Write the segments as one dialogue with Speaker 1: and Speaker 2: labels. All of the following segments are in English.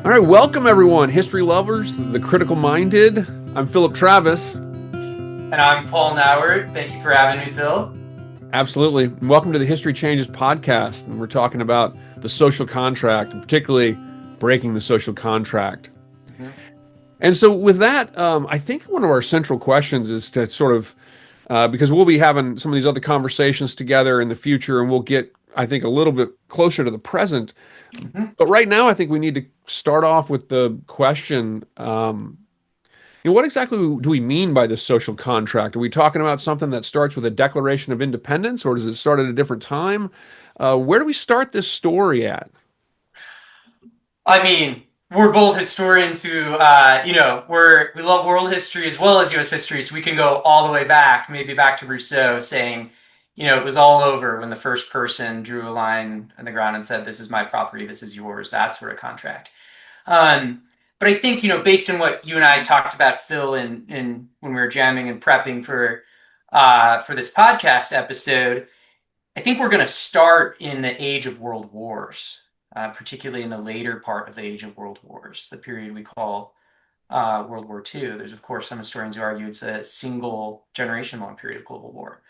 Speaker 1: All right, welcome everyone, history lovers, the critical minded. I'm Philip Travis.
Speaker 2: And I'm Paul Nauert. Thank you for having me, Phil.
Speaker 1: Absolutely. Welcome to the History Changes podcast. And we're talking about the social contract, and particularly breaking the social contract.
Speaker 2: Mhm.
Speaker 1: And so, with that, I think one of our central questions is to sort of, because we'll be having some of these other conversations together in the future, and we'll get, I think, a little bit closer to the present.
Speaker 2: Mhm.
Speaker 1: But right now, I think we need to start off with the question. What exactly do we mean by this social contract? Are we talking about something that starts with a Declaration of Independence, or does it start at a different time? Where do we start this story at?
Speaker 2: I mean, we're both historians who, we love world history as well as U.S. history, so we can go all the way back, maybe back to Rousseau, saying, it was all over when the first person drew a line on the ground and said, "This is my property, this is yours." That's for a contract. Um, but I think, based on what you and I talked about, Phil, in when we were jamming and prepping for this podcast episode, I think we're going to start in the age of world wars, particularly in the later part of the age of world wars, the period we call World War II. There's, of course, some historians who argue it's a single generation long period of global war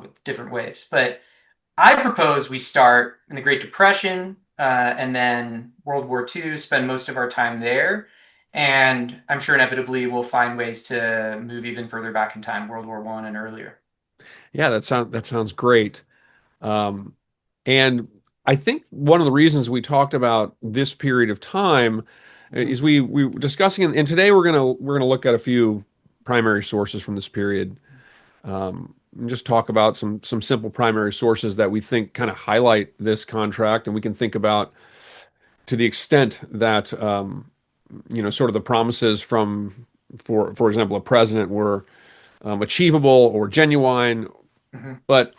Speaker 2: with different waves. But I propose we start in the Great Depression and then World War II, spend most of our time there. And I'm sure inevitably we'll find ways to move even further back in time, World War I and earlier.
Speaker 1: Yeah, that sounds great. Um, and I think one of the reasons we talked about this period of time
Speaker 2: Mhm.
Speaker 1: is we were discussing, and today we're gonna look at a few primary sources from this period. And just talk about some simple primary sources that we think kind of highlight this contract, and we can think about to the extent that sort of the promises from, for example, a president were achievable or genuine.
Speaker 2: Mhm.
Speaker 1: But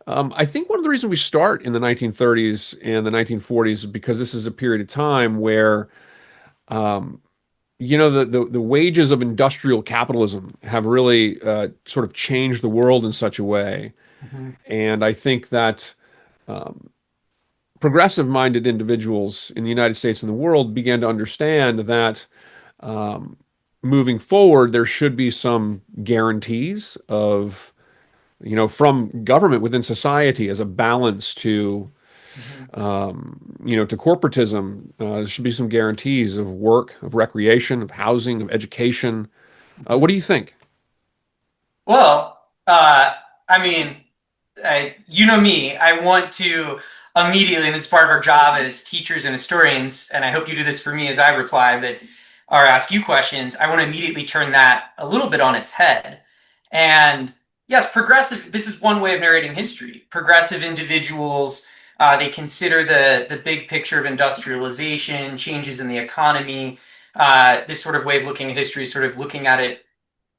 Speaker 1: I think one of the reasons we start in the 1930s and the 1940s is because this is a period of time where the wages of industrial capitalism have really sort of changed the world in such a way.
Speaker 2: Mhm.
Speaker 1: And I think that progressive minded individuals in the United States and the world began to understand that moving forward, there should be some guarantees of, from government within society as a balance to,
Speaker 2: Mhm.
Speaker 1: to corporatism. There should be some guarantees of work, of recreation, of housing, of education. What
Speaker 2: Mhm.
Speaker 1: do you think?
Speaker 2: Well, I mean, you know me, I want to immediately, and this is part of our job as teachers and historians, and I hope you do this for me as I reply, but or ask you questions. I want to immediately turn that a little bit on its head. And yes, progressive, this is one way of narrating history. Progressive individuals, they consider the big picture of industrialization, changes in the economy. This sort of way of looking at history is sort of looking at it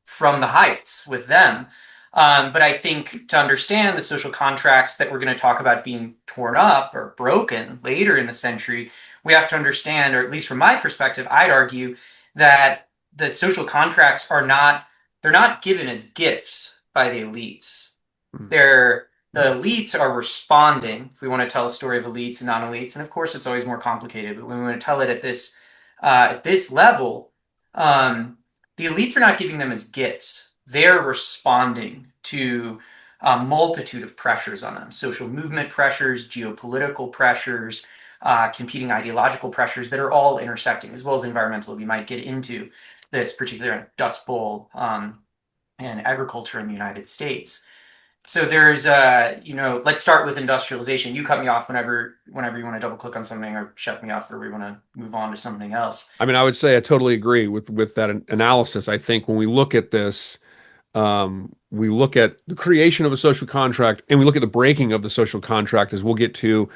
Speaker 2: from the heights with them. But I think to understand the social contracts that we're going to talk about being torn up or broken later in the century, we have to understand, or at least from my perspective, I'd argue that the social contracts they're not given as gifts by the elites.
Speaker 1: Hmm.
Speaker 2: The elites are responding, if we want to tell a story of elites and non-elites, and of course it's always more complicated, but when we want to tell it at this level, um, the elites are not giving them as gifts. They're responding to a multitude of pressures on them: social movement pressures, geopolitical pressures, competing ideological pressures that are all intersecting, as well as environmental. We might get into this, particularly on Dust Bowl and agriculture in the United States. So there's, let's start with industrialization. You cut me off whenever you want to double click on something or shut me off, or we want to move on to something else.
Speaker 1: I mean, I would say I totally agree with that analysis. I think when we look at this, we look at the creation of a social contract and we look at the breaking of the social contract, as we'll get to,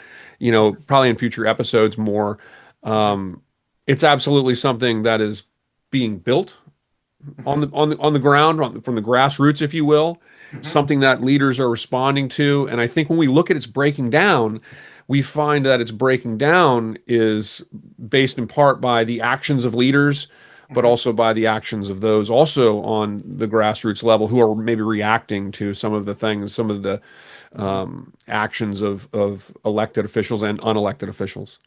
Speaker 1: probably in future episodes more.
Speaker 2: Mm-hmm.
Speaker 1: It's absolutely something that is being built on
Speaker 2: Mm-hmm.
Speaker 1: the ground, from the grassroots, if you will,
Speaker 2: Mm-hmm.
Speaker 1: something that leaders are responding to. And I think when we look at its breaking down, we find that its breaking down is based in part by the actions of leaders, but
Speaker 2: Mm-hmm.
Speaker 1: also by the actions of those also on the grassroots level who are maybe reacting to some of the things, some of the
Speaker 2: Mm-hmm.
Speaker 1: actions of elected officials and unelected officials.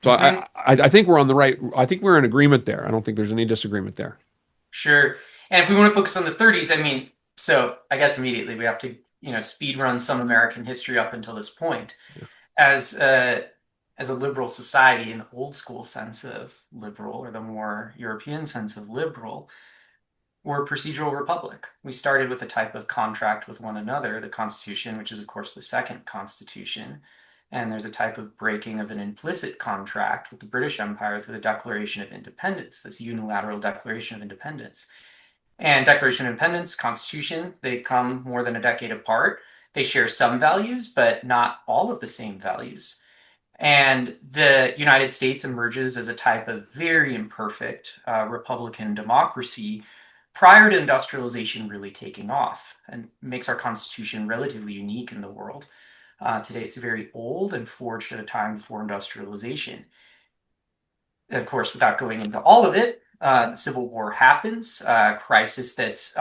Speaker 1: So
Speaker 2: Hmm.
Speaker 1: I think we're on the right. I think we're in agreement there. I don't think there's any disagreement there.
Speaker 2: Sure. And if we want to focus on the 30s, I mean, so I guess immediately we have to, speed run some American history up until this point. As a, as a liberal society in the old school sense of liberal, or the more European sense of liberal, we're a procedural republic. We started with a type of contract with one another, the Constitution, which is, of course, the second Constitution. And there's a type of breaking of an implicit contract with the British Empire through the Declaration of Independence, this unilateral Declaration of Independence. And Declaration of Independence, Constitution, they come more than a decade apart. They share some values, but not all of the same values. And the United States emerges as a type of very imperfect Republican democracy prior to industrialization really taking off, and makes our Constitution relatively unique in the world. Today, it's very old and forged at a time before industrialization. Of course, without going into all of it, the Civil War happens, a crisis that's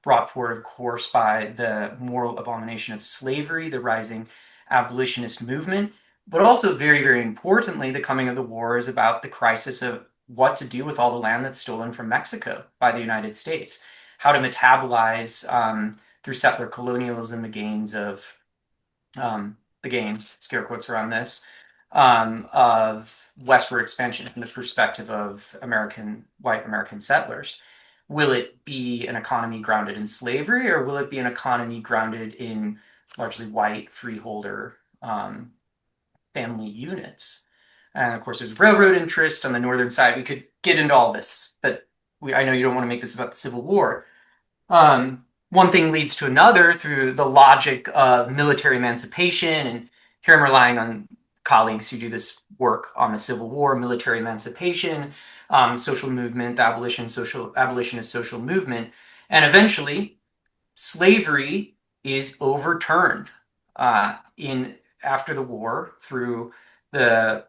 Speaker 2: brought forward, of course, by the moral abomination of slavery, the rising abolitionist movement, but also, very, very importantly, the coming of the war is about the crisis of what to do with all the land that's stolen from Mexico by the United States, how to metabolize through settler colonialism the gains, scare quotes around this, of westward expansion from the perspective of white American settlers. Will it be an economy grounded in slavery, or will it be an economy grounded in largely white freeholder family units? And of course, there's railroad interest on the northern side. We could get into all this, but I know you don't want to make this about the Civil War. One thing leads to another through the logic of military emancipation. And here I'm relying on colleagues who do this work on the Civil War, military emancipation, social movement, the abolitionist social movement. And eventually, slavery is overturned in after the war through the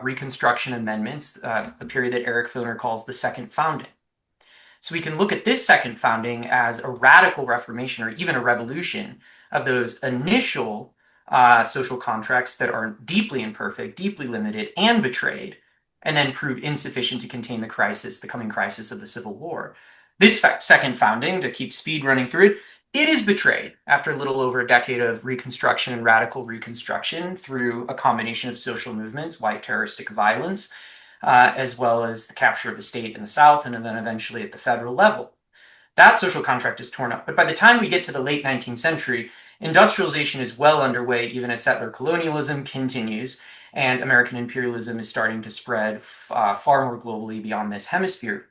Speaker 2: Reconstruction Amendments, a period that Eric Foner calls the Second Founding. So we can look at this second founding as a radical reformation or even a revolution of those initial social contracts that are deeply imperfect, deeply limited, and betrayed, and then prove insufficient to contain the coming crisis of the Civil War. This second founding, to keep speed running through it, it is betrayed after a little over a decade of reconstruction and radical reconstruction through a combination of social movements, white terroristic violence, as well as the capture of the state in the South, and then eventually at the federal level. That social contract is torn up. But by the time we get to the late 19th century, industrialization is well underway, even as settler colonialism continues, and American imperialism is starting to spread far more globally beyond this hemisphere.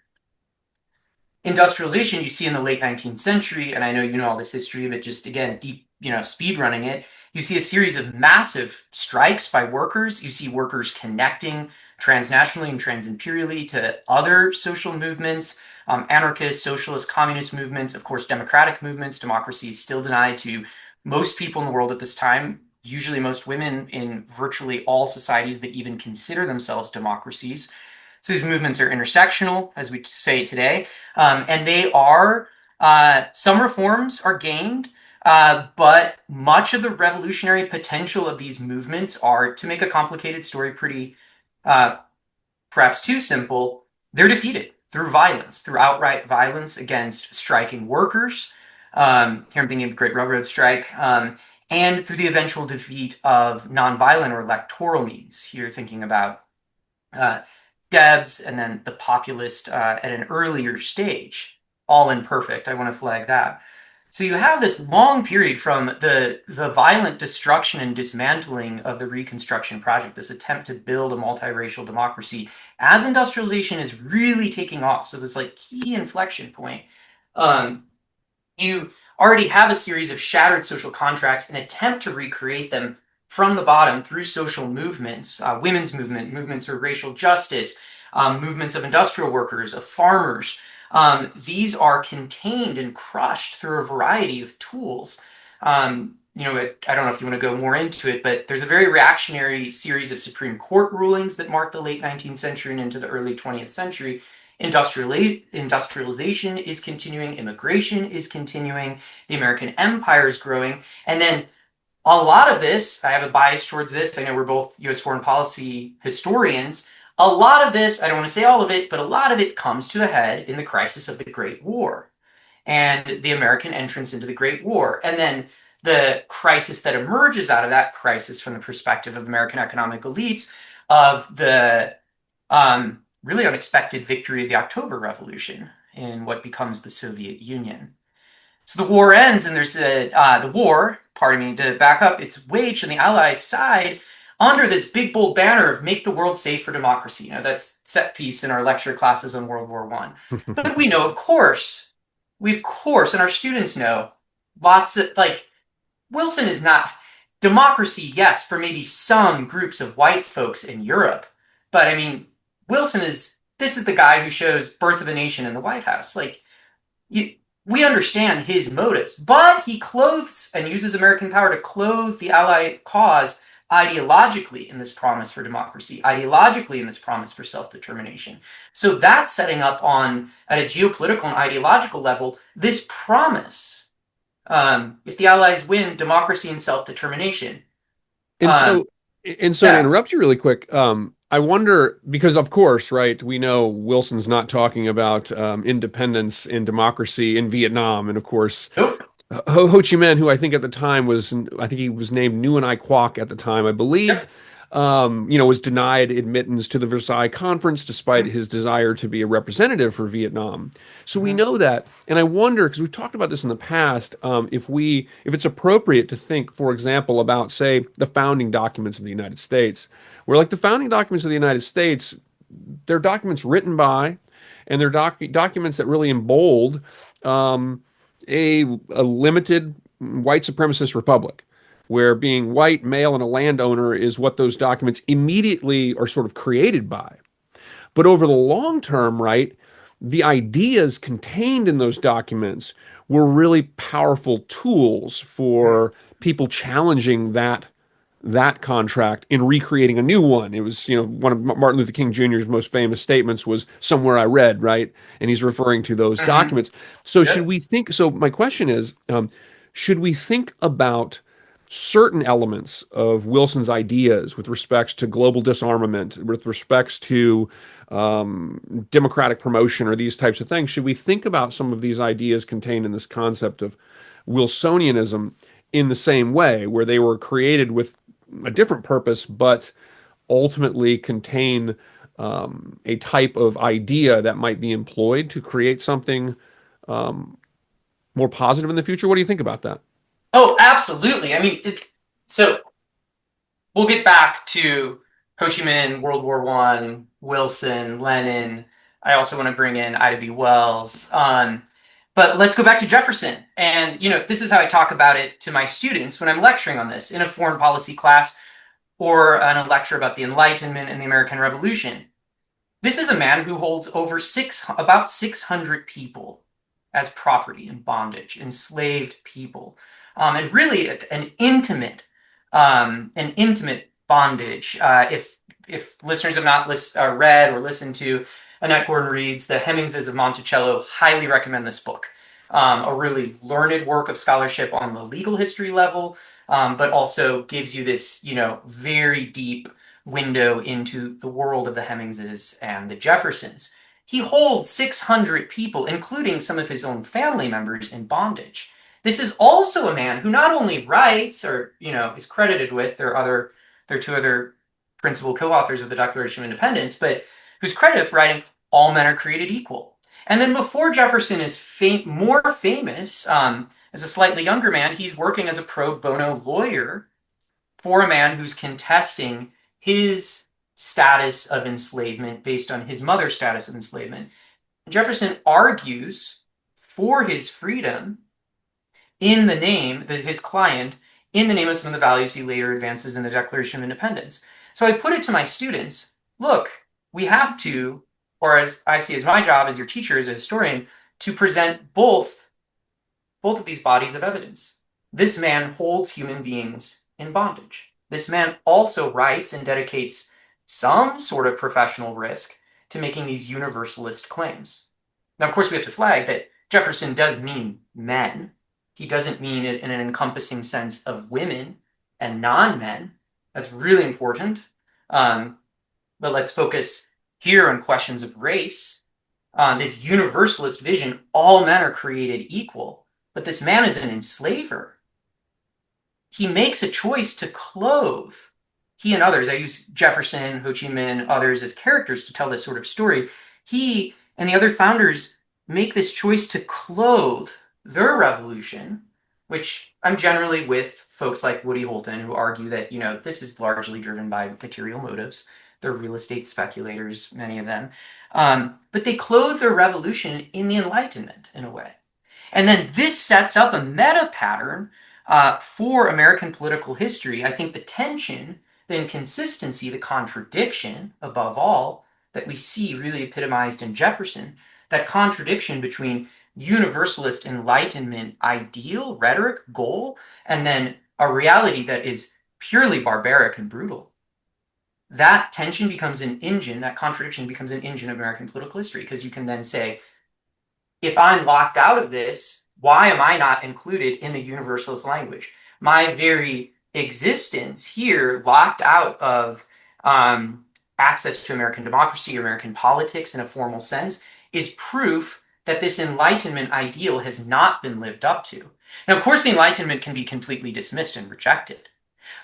Speaker 2: Industrialization you see in the late 19th century, and I know you know all this history, but just again, deep, speed running it, you see a series of massive strikes by workers. You see workers connecting transnationally and transimperially to other social movements, anarchist, socialist, communist movements, of course, democratic movements. Democracy is still denied to most people in the world at this time, usually most women in virtually all societies that even consider themselves democracies. So these movements are intersectional, as we say today, and they are, some reforms are gained, but much of the revolutionary potential of these movements are, to make a complicated story pretty, uh, perhaps too simple, they're defeated through violence, through outright violence against striking workers. Here I'm thinking of the Great Railroad Strike, and through the eventual defeat of nonviolent or electoral means. Here thinking about uh, Debs and then the populist at an earlier stage, all imperfect. I want to flag that. So you have this long period from the violent destruction and dismantling of the Reconstruction Project, this attempt to build a multiracial democracy, as industrialization is really taking off. So this like key inflection point. You already have a series of shattered social contracts, an attempt to recreate them from the bottom through social movements, women's movements for racial justice, movements of industrial workers, of farmers. These are contained and crushed through a variety of tools. I don't know if you want to go more into it, but there's a very reactionary series of Supreme Court rulings that mark the late 19th century and into the early 20th century. Industrialization is continuing, immigration is continuing, the American empire is growing, and then A lot of this, I have a bias towards this. I know we're both US foreign policy historians. A lot of this, I don't want to say all of it, but a lot of it comes to a head in the crisis of the Great War and the American entrance into the Great War. And then the crisis that emerges out of that crisis from the perspective of American economic elites of the really unexpected victory of the October Revolution in what becomes the Soviet Union. So the war ends, and there's the war, pardon me, to back up, it's waged on the Allies' side under this big bold banner of make the world safe for democracy. You know, that's set piece in our lecture classes on World War One. But we know, of course, and our students know, lots of like Wilson is not democracy, yes, for maybe some groups of white folks in Europe. But I mean, Wilson is this is the guy who shows Birth of a Nation in the White House. Like you, we understand his motives, but he clothes and uses American power to clothe the Allied cause ideologically in this promise for democracy, ideologically in this promise for self-determination. So that's setting up on, at a geopolitical and ideological level, this promise. If the Allies win, democracy and self-determination.
Speaker 1: And
Speaker 2: Um,
Speaker 1: so, and so to
Speaker 2: yeah.
Speaker 1: interrupt you really quick, I wonder because of course, right, we know Wilson's not talking about independence and democracy in Vietnam, and of course,
Speaker 2: Nope.
Speaker 1: Ho Chi Minh, who I think at the time was, I think he was named Nguyen Ai Quoc at the time, I believe,
Speaker 2: Yep.
Speaker 1: was denied admittance to the Versailles Conference despite his desire to be a representative for Vietnam. So we
Speaker 2: Mm-hmm.
Speaker 1: know that, and I wonder because we've talked about this in the past, if it's appropriate to think, for example, about say the founding documents of the United States, where like the founding documents of the United States, they're documents written by, and they're documents that really embold. Um, a limited white supremacist republic where being white, male, and a landowner is what those documents immediately are sort of created by. But over the long term, right, the ideas contained in those documents were really powerful tools for people challenging that contract in recreating a new one. It was, one of Martin Luther King Jr.'s most famous statements was somewhere I read, right? And he's referring to those
Speaker 2: Mm-hmm.
Speaker 1: documents. So should
Speaker 2: Yep.
Speaker 1: we think, so my question is, should we think about certain elements of Wilson's ideas with respects to global disarmament, with respects to democratic promotion or these types of things? Should we think about some of these ideas contained in this concept of Wilsonianism in the same way, where they were created with a different purpose, but ultimately contain a type of idea that might be employed to create something more positive in the future? What do you think about that?
Speaker 2: Oh, absolutely. I mean, so we'll get back to Ho Chi Minh, World War One, Wilson, Lenin. I also want to bring in Ida B. Wells. But let's go back to Jefferson. And, this is how I talk about it to my students when I'm lecturing on this in a foreign policy class or in a lecture about the Enlightenment and the American Revolution. This is a man who holds about 600 people as property in bondage, enslaved people, and really an intimate bondage. If listeners have not read or listened to Annette Gordon Reed's The Hemmingses of Monticello, highly recommend this book. A really learned work of scholarship on the legal history level, but also gives you this, very deep window into the world of the Hemmingses and the Jeffersons. He holds 600 people, including some of his own family members, in bondage. This is also a man who not only writes or, is credited with their two other principal co-authors of the Declaration of Independence, but who's credited with writing All Men Are Created Equal. And then before Jefferson is more famous, as a slightly younger man, he's working as a pro bono lawyer for a man who's contesting his status of enslavement based on his mother's status of enslavement. Jefferson argues for his freedom in the name, his client, in the name of some of the values he later advances in the Declaration of Independence. So I put it to my students, look, we have to, or as I see as my job as your teacher, as a historian, to present both of these bodies of evidence. This man holds human beings in bondage. This man also writes and dedicates some sort of professional risk to making these universalist claims. Now, of course, we have to flag that Jefferson does mean men. He doesn't mean it in an encompassing sense of women. and non-men. That's really important. Um, but let's focus here on questions of race. This universalist vision, all men are created equal, but this man is an enslaver. He makes a choice to clothe. He and others, I use Jefferson, Ho Chi Minh, others as characters to tell this sort of story. He and the other founders make this choice to clothe their revolution, which I'm generally with folks like Woody Holton who argue that, this is largely driven by material motives. They're real estate speculators, many of them. But they clothe their revolution in the Enlightenment in a way. And then this sets up a meta pattern for American political history. I think the tension, the inconsistency, the contradiction, above all, that we see really epitomized in Jefferson, that contradiction between universalist Enlightenment ideal, rhetoric, goal, and then a reality that is purely barbaric and brutal. That tension becomes an engine, that contradiction becomes an engine of American political history, because you can then say, if I'm locked out of this, why am I not included in the universalist language? My very existence here, locked out of access to American democracy, American politics in a formal sense, is proof that this Enlightenment ideal has not been lived up to. Now, of course, the Enlightenment can be completely dismissed and rejected.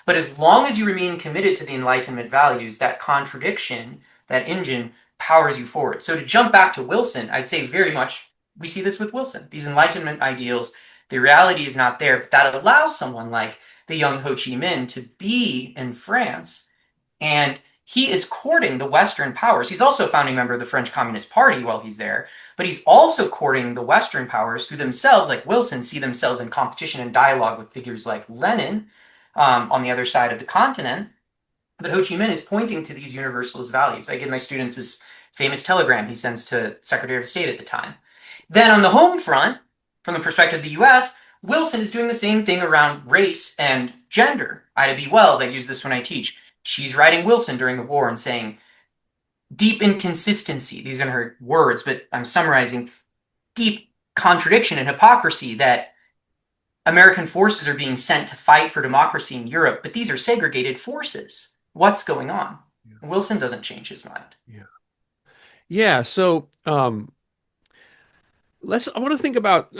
Speaker 2: But as long as you remain committed to the Enlightenment values, that contradiction, that engine, powers you forward. So to jump back to Wilson, I'd say very much we see this with Wilson. These Enlightenment ideals, the reality is not there, but that allows someone like the young Ho Chi Minh to be in France, and he is courting the Western powers. He's also a founding member of the French Communist Party while he's there, but he's also courting the Western powers who themselves, like Wilson, see themselves in competition and dialogue with figures like Lenin on the other side of the continent. But Ho Chi Minh is pointing to these universalist values. I give my students this famous telegram he sends to Secretary of State at the time. Then on the home front, from the perspective of the US, Wilson is doing the same thing around race and gender. Ida B. Wells, I use this when I teach. She's writing Wilson during the war and saying, deep inconsistency, these are her words, but I'm summarizing, deep contradiction and hypocrisy that American forces are being sent to fight for democracy in Europe, but these are segregated forces. What's going on?
Speaker 1: Yeah.
Speaker 2: Wilson doesn't change his mind.
Speaker 1: Yeah. Yeah. So, I want to think about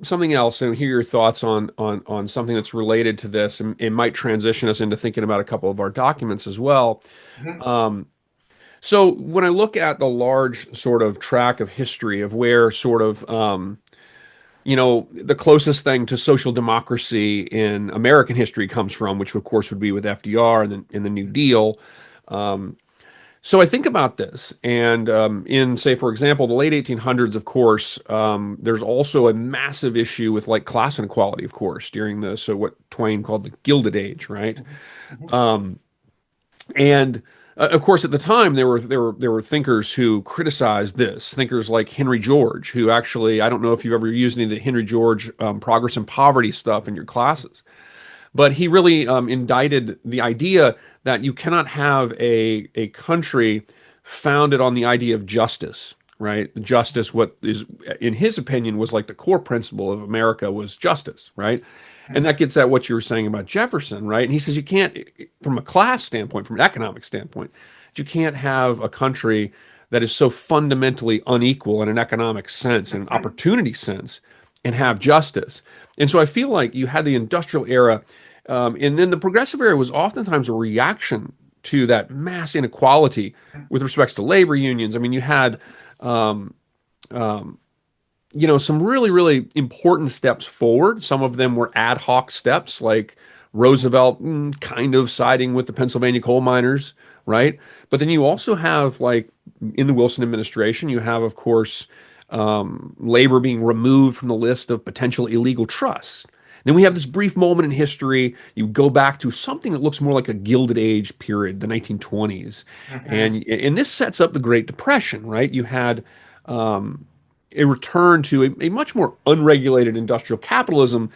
Speaker 1: something else and hear your thoughts on something that's related to this, and it might transition us into thinking about a couple of our documents as well.
Speaker 2: Mm-hmm.
Speaker 1: Um, so when I look at the large sort of track of history of where sort of the closest thing to social democracy in American history comes from, which of course would be with FDR and the New Deal. Um, so I think about this, and in, say, for example, the late 1800s, of course, there's also a massive issue with like class inequality, of course, during what Twain called the Gilded Age, right?
Speaker 2: Mm-hmm.
Speaker 1: Um, and of course, at the time, there were thinkers who criticized this. Thinkers like Henry George, who actually, I don't know if you've ever used any of the Henry George Progress and Poverty stuff in your classes, but he really indicted the idea that you cannot have a country founded on the idea of justice, right? Justice, what is, in his opinion, was like the core principle of America was justice, right? And that gets at what you were saying about Jefferson, right? And he says you can't, from a class standpoint, from an economic standpoint, you can't have a country that is so fundamentally unequal in an economic sense and an opportunity sense and have justice. And so I feel like you had the industrial era, and then the progressive era was oftentimes a reaction to that mass inequality with respects to labor unions. I mean, you had, um, um, some really, really important steps forward. Some of them were ad hoc steps, like Roosevelt kind of siding with the Pennsylvania coal miners, right? But then you also have, like, in the Wilson administration, you have, of course, labor being removed from the list of potential illegal trusts. Then we have this brief moment in history. You go back to something that looks more like a Gilded Age period, the 1920s,
Speaker 2: Mm-hmm.
Speaker 1: and this sets up the Great Depression, right? You had a return to a much more unregulated industrial capitalism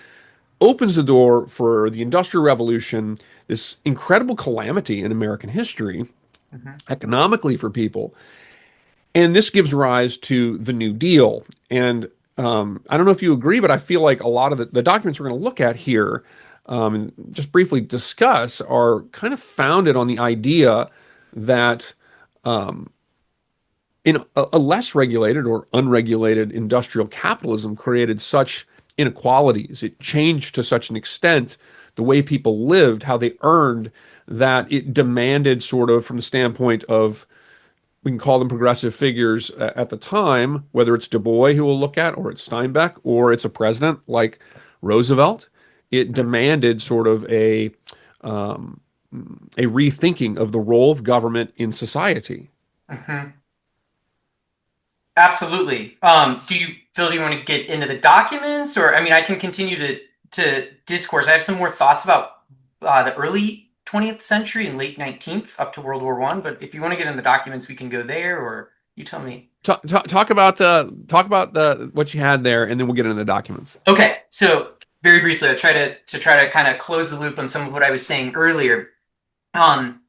Speaker 1: opens the door for the Industrial Revolution, this incredible calamity in American history,
Speaker 2: Mm-hmm.
Speaker 1: economically for people. And this gives rise to the New Deal. And I don't know if you agree, but I feel like a lot of the documents we're going to look at here and just briefly discuss are kind of founded on the idea that in a less regulated or unregulated industrial capitalism created such inequalities. It changed to such an extent the way people lived, how they earned, that it demanded sort of from the standpoint of, we can call them progressive figures at the time, whether it's Du Bois who we'll look at, or it's Steinbeck, or it's a president like Roosevelt. It demanded sort of a rethinking of the role of government in society.
Speaker 2: Hmm. Absolutely. Do you, Phil, do you want to get into the documents, or I mean, I can continue to discourse. I have some more thoughts about the early 20th century and late 19th up to World War One. But if you want to get in the documents, we can go there, or you tell me.
Speaker 1: Talk about the what you had there, and then we'll get into the documents.
Speaker 2: Okay, so very briefly, I'll try to kind of close the loop on some of what I was saying earlier. Um,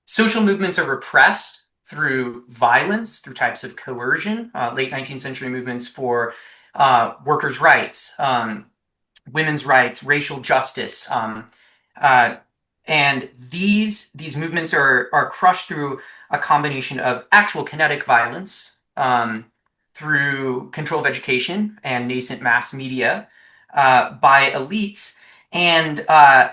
Speaker 2: Social movements are repressed through violence, through types of coercion. Late 19th century movements for workers' rights, women's rights, racial justice, uh, and these movements are crushed through a combination of actual kinetic violence, through control of education and nascent mass media by elites, and um,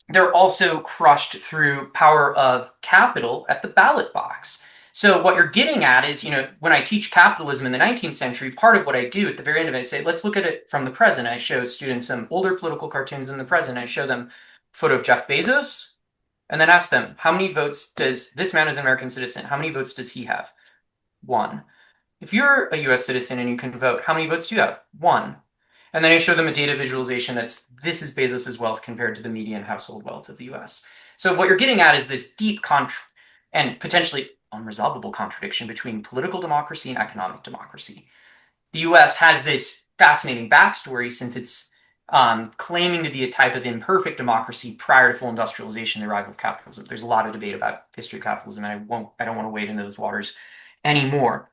Speaker 2: they're also crushed through power of capital at the ballot box. So what you're getting at is, when I teach capitalism in the 19th century, part of what I do at the very end of it, I say, let's look at it from the present. I show students some older political cartoons in the present. I show them a photo of Jeff Bezos, and then ask them, how many votes does this man as an American citizen, how many votes does he have? One. If you're a US citizen and you can vote, how many votes do you have? One. And then I show them a data visualization this is Bezos's wealth compared to the median household wealth of the US. So what you're getting at is this deep and potentially unresolvable contradiction between political democracy and economic democracy. The US has this fascinating backstory since it's claiming to be a type of imperfect democracy prior to full industrialization, the arrival of capitalism. There's a lot of debate about history of capitalism, and I don't want to wade into those waters anymore.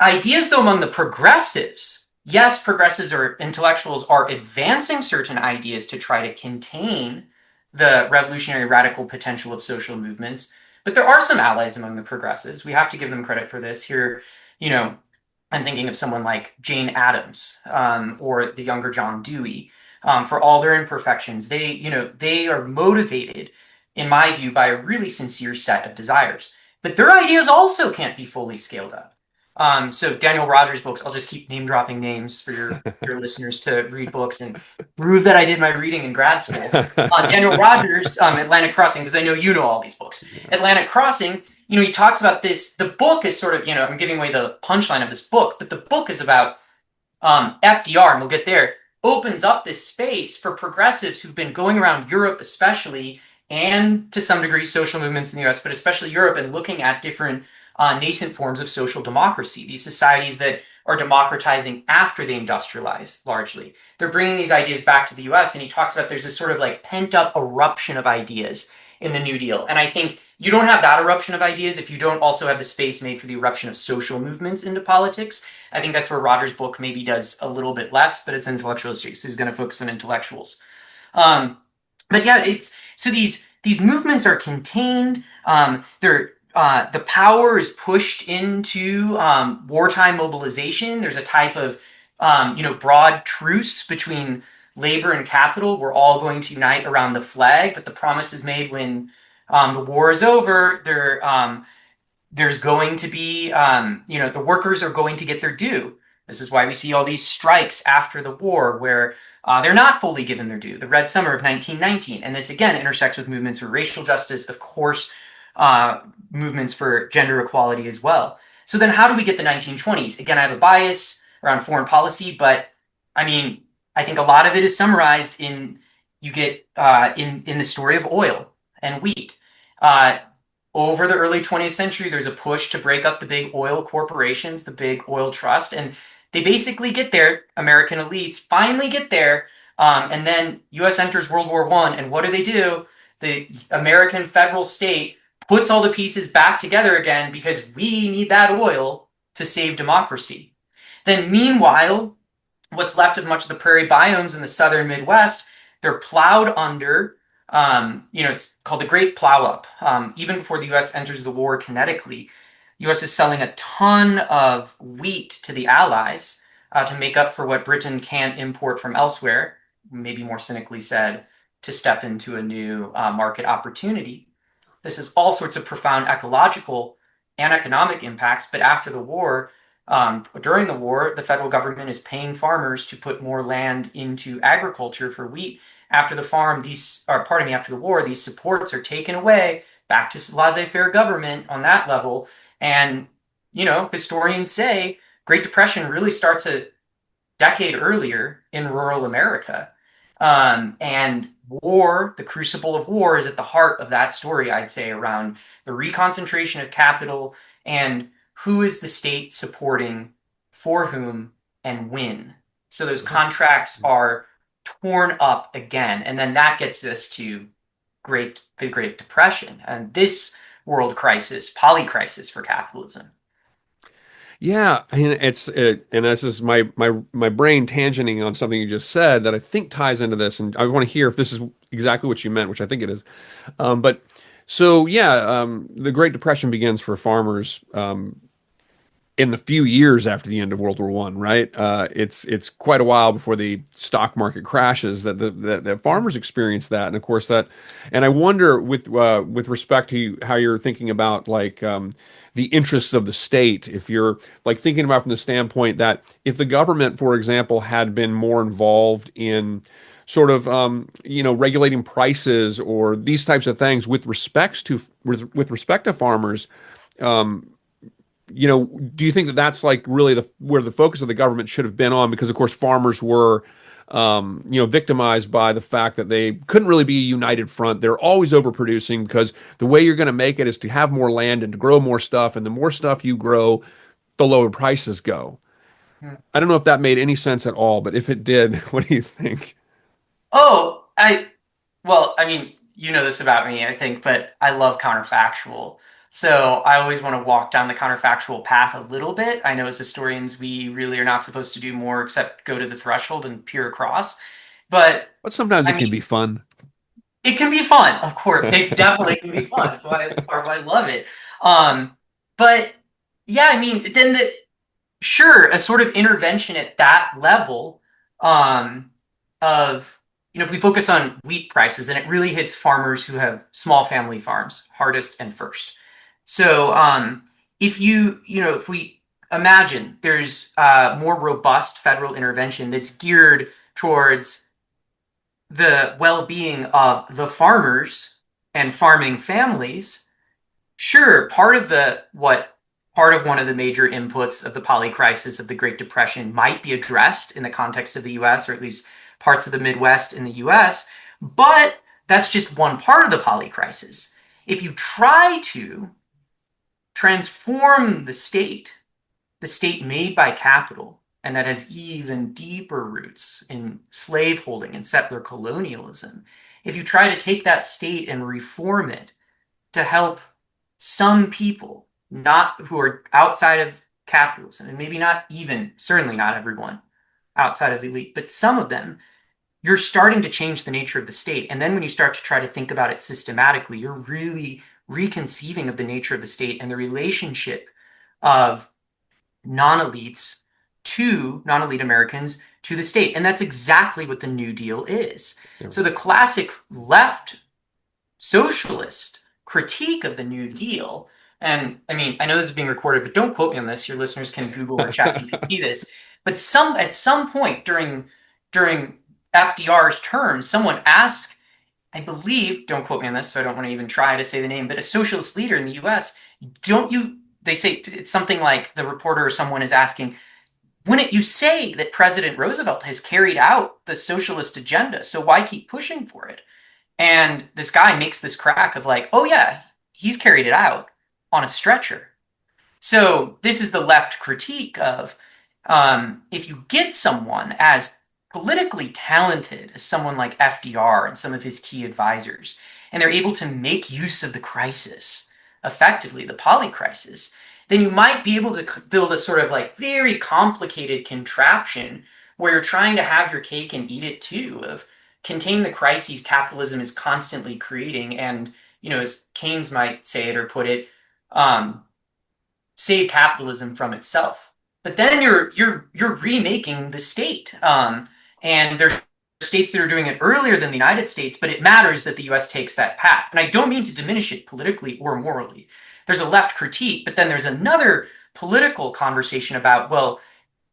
Speaker 2: Ideas, though, among the progressives, yes, progressives or intellectuals are advancing certain ideas to try to contain the revolutionary radical potential of social movements, but there are some allies among the progressives. We have to give them credit for this. Here, you know, I'm thinking of someone like Jane Addams, or the younger John Dewey. For all their imperfections, they are motivated, in my view, by a really sincere set of desires. But their ideas also can't be fully scaled up. So Daniel Rogers' books, I'll just keep name dropping names for your listeners to read books and prove that I did my reading in grad school. Daniel Rogers, Atlantic Crossing, because I know you know all these books. Atlantic Crossing, he talks about this. The book is sort of, I'm giving away the punchline of this book, but the book is about FDR, and we'll get there, opens up this space for progressives who've been going around Europe especially, and to some degree social movements in the US, but especially Europe, and looking at different nascent forms of social democracy, these societies that are democratizing after they industrialize largely. They're bringing these ideas back to the US, and he talks about there's this sort of like pent up eruption of ideas in the New Deal. And I think you don't have that eruption of ideas if you don't also have the space made for the eruption of social movements into politics. I think that's where Rogers' book maybe does a little bit less, but it's intellectual history, so he's going to focus on intellectuals. But yeah, so these movements are contained. The power is pushed into wartime mobilization. There's a type of broad truce between labor and capital. We're all going to unite around the flag, but the promise is made when the war is over. There's going to be the workers are going to get their due. This is why we see all these strikes after the war where they're not fully given their due. The Red Summer of 1919, and this again intersects with movements for racial justice, of course, movements for gender equality as well. So then how do we get the 1920s? Again, I have a bias around foreign policy, but I mean, I think a lot of it is summarized in the story of oil and wheat. Over the early 20th century, there's a push to break up the big oil corporations, the big oil trust, and they basically get there. American elites finally get there, and then U.S. enters World War I, and what do? The American federal state puts all the pieces back together again because we need that oil to save democracy. Then meanwhile, what's left of much of the prairie biomes in the southern Midwest, they're plowed under. It's called the Great Plow Up. Even before the U.S. enters the war kinetically, U.S. is selling a ton of wheat to the Allies to make up for what Britain can't import from elsewhere. Maybe more cynically said, to step into a new market opportunity. This has all sorts of profound ecological and economic impacts. But after the war, during the war, the federal government is paying farmers to put more land into agriculture for wheat. After the farm, after the war, these supports are taken away back to laissez-faire government on that level. And, historians say Great Depression really starts a decade earlier in rural America. And war, the crucible of war, is at the heart of that story, I'd say, around the reconcentration of capital and who is the state supporting for whom and when. So those contracts are torn up again. And then that gets us to the Great Depression and this world crisis, polycrisis for capitalism.
Speaker 1: Yeah, I mean and this is my brain tangenting on something you just said that I think ties into this, and I want to hear if this is exactly what you meant, which I think it is. But so yeah, the Great Depression begins for farmers in the few years after the end of World War One, right? It's quite a while before the stock market crashes that the farmers experience that, and of course that, and I wonder with respect to how you're thinking about like the interests of the state, if you're like thinking about from the standpoint that if the government, for example, had been more involved in sort of regulating prices or these types of things with respect to farmers. Do you think that that's like really where the focus of the government should have been on? Because of course, farmers were, victimized by the fact that they couldn't really be a united front. They're always overproducing because the way you're going to make it is to have more land and to grow more stuff, and the more stuff you grow, the lower prices go. I don't know if that made any sense at all, but if it did, what do you think?
Speaker 2: Oh, I mean, you know this about me, I think, but I love counterfactual. So I always want to walk down the counterfactual path a little bit. I know as historians, we really are not supposed to do more except go to the threshold and peer across. But
Speaker 1: But sometimes
Speaker 2: I
Speaker 1: it can be
Speaker 2: mean,
Speaker 1: fun.
Speaker 2: it can be fun, of course. It definitely can be fun. That's why, part why I love it. Um, but yeah, I mean, then sure, a sort of intervention at that level um, of, if we focus on wheat prices, and it really hits farmers who have small family farms hardest and first. So if we imagine there's more robust federal intervention that's geared towards the well-being of the farmers and farming families. Sure, part of one of the major inputs of the polycrisis of the Great Depression might be addressed in the context of the US, or at least parts of the Midwest in the US, but that's just one part of the polycrisis. If you try to transform the state made by capital, and that has even deeper roots in slaveholding and settler colonialism, if you try to take that state and reform it to help some people, not who are outside of capitalism, and maybe not even, certainly not everyone outside of the elite, but some of them, you're starting to change the nature of the state. And then when you start to try to think about it systematically, you're really reconceiving of the nature of the state and the relationship of non-elites to non-elite Americans to the state. And that's exactly what the New Deal is.
Speaker 1: Yeah.
Speaker 2: So the classic left socialist critique of the New Deal, and I mean, I know this is being recorded, but don't quote me on this. Your listeners can Google or chat GPT this. But at some point during FDR's term, someone asked, I believe, don't quote me on this, so I don't want to even try to say the name, but a socialist leader in the US, don't you, they say it's something like the reporter or someone is asking, wouldn't you say that President Roosevelt has carried out the socialist agenda? So why keep pushing for it? And this guy makes this crack of like, oh yeah, he's carried it out on a stretcher. So this is the left critique of if you get someone as politically talented as someone like FDR and some of his key advisors, and they're able to make use of the crisis effectively, the poly crisis, then you might be able to build a sort of like very complicated contraption where you're trying to have your cake and eat it too, of contain the crises capitalism is constantly creating, and as Keynes might say it or put it, um, save capitalism from itself. But then you're remaking the state, and there's states that are doing it earlier than the United States, but it matters that the U.S. takes that path. And I don't mean to diminish it politically or morally. There's a left critique, but then there's another political conversation about, well,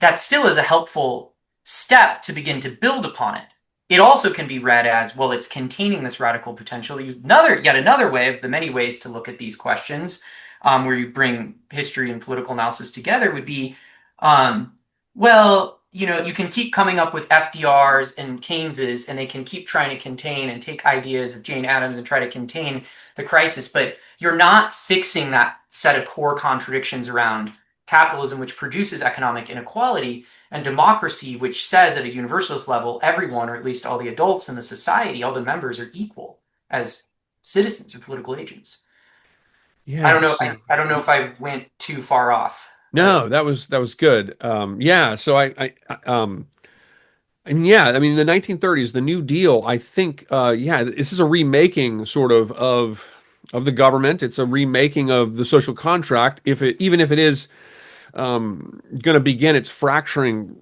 Speaker 2: that still is a helpful step to begin to build upon it. It also can be read as, well, it's containing this radical potential. Yet another way of the many ways to look at these questions, where you bring history and political analysis together, would be, um, well, you can keep coming up with FDRs and Keyneses, and they can keep trying to contain and take ideas of Jane Addams and try to contain the crisis, but you're not fixing that set of core contradictions around capitalism, which produces economic inequality, and democracy, which says at a universalist level, everyone, or at least all the adults in the society, all the members, are equal as citizens or political agents. I
Speaker 1: Yeah.
Speaker 2: don't know.
Speaker 1: So
Speaker 2: I don't know if I went too far off, but
Speaker 1: no, that was good. Yeah. So and yeah, I mean, the 1930s, the New Deal, I think, yeah, this is a remaking sort of the government. It's a remaking of the social contract. Even if it is going to begin its fracturing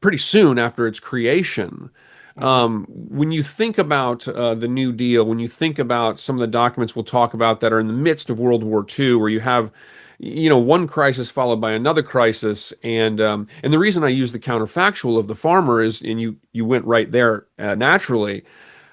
Speaker 1: pretty soon after its creation.
Speaker 2: mhm.
Speaker 1: When you think about the New Deal, when you think about some of the documents we'll talk about that are in the midst of World War II, where you have, one crisis followed by another crisis, and the reason I use the counterfactual of the farmer is, and you went right there naturally,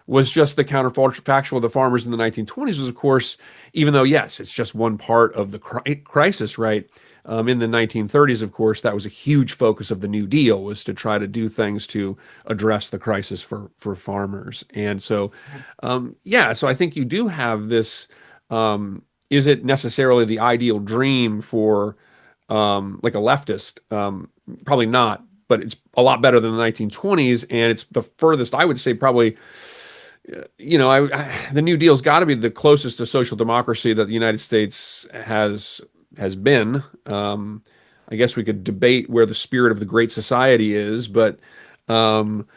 Speaker 1: was just the counterfactual of the farmers in the 1920s was, of course, even though, yes, it's just one part of the crisis, right? In the 1930s, of course, that was a huge focus of the New Deal, was to try to do things to address the crisis for farmers. And so, yeah, so I think you do have this. Is it necessarily the ideal dream for like a leftist? Probably not, but it's a lot better than the 1920s, and it's the furthest I would say probably the New Deal's got to be the closest to social democracy that the United States has been. I guess we could debate where the spirit of the Great Society is, um,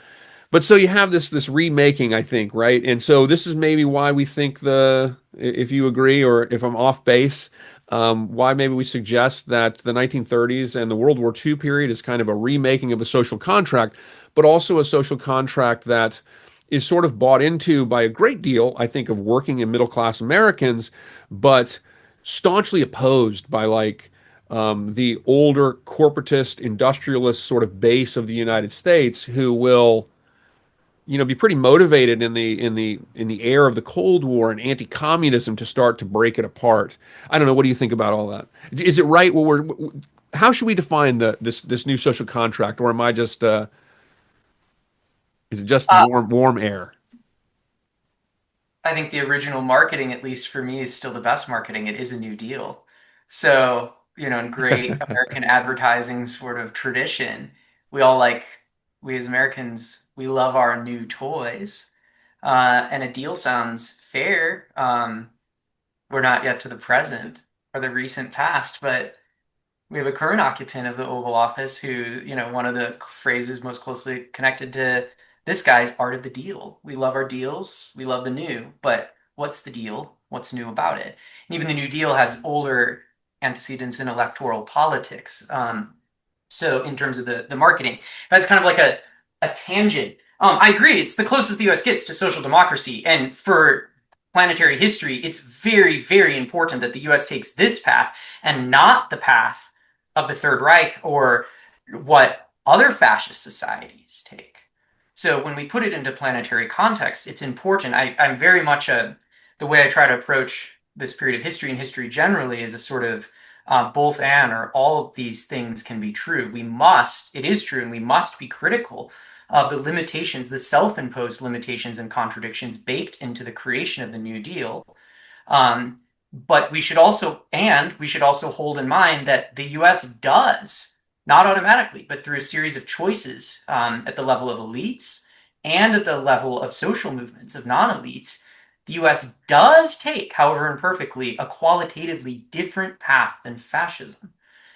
Speaker 1: but so you have this remaking, I think, right? And so this is maybe why we think if you agree or if I'm off base, why maybe we suggest that the 1930s and the World War II period is kind of a remaking of a social contract, but also a social contract that is sort of bought into by a great deal, I think, of working and middle class Americans, but staunchly opposed by the older corporatist industrialist sort of base of the United States, who will be pretty motivated in the air of the Cold War and anti-communism to start to break it apart. I don't know. What do you think about all that? Is it right? How should we define this new social contract, or am I just is it just
Speaker 2: uh,
Speaker 1: warm air?
Speaker 2: I think the original marketing, at least for me, is still the best marketing. It is a New Deal. So, in great American advertising sort of tradition, we all like, we as Americans, we love our new toys. And a deal sounds fair. We're not yet to the present or the recent past, but we have a current occupant of the Oval Office who, one of the phrases most closely connected to this guy's art of the deal. We love our deals, we love the new, but what's the deal? What's new about it? And even the New Deal has older antecedents in electoral politics. So in terms of the marketing, that's kind of like a tangent. I agree. It's the closest the U.S. gets to social democracy, and for planetary history, it's very, very important that the U.S. takes this path and not the path of the Third Reich or what other fascist societies take. So when we put it into planetary context, it's important. I'm very much the way I try to approach this period of history and history generally is a sort of both and, or all of these things can be true. It is true, and we must be critical of the limitations, the self-imposed limitations and contradictions baked into the creation of the New Deal. But we should also hold in mind that the U.S. does, not automatically, but through a series of choices at the level of elites and at the level of social movements of non-elites, the U.S. does take, however imperfectly, a qualitatively different path than fascism.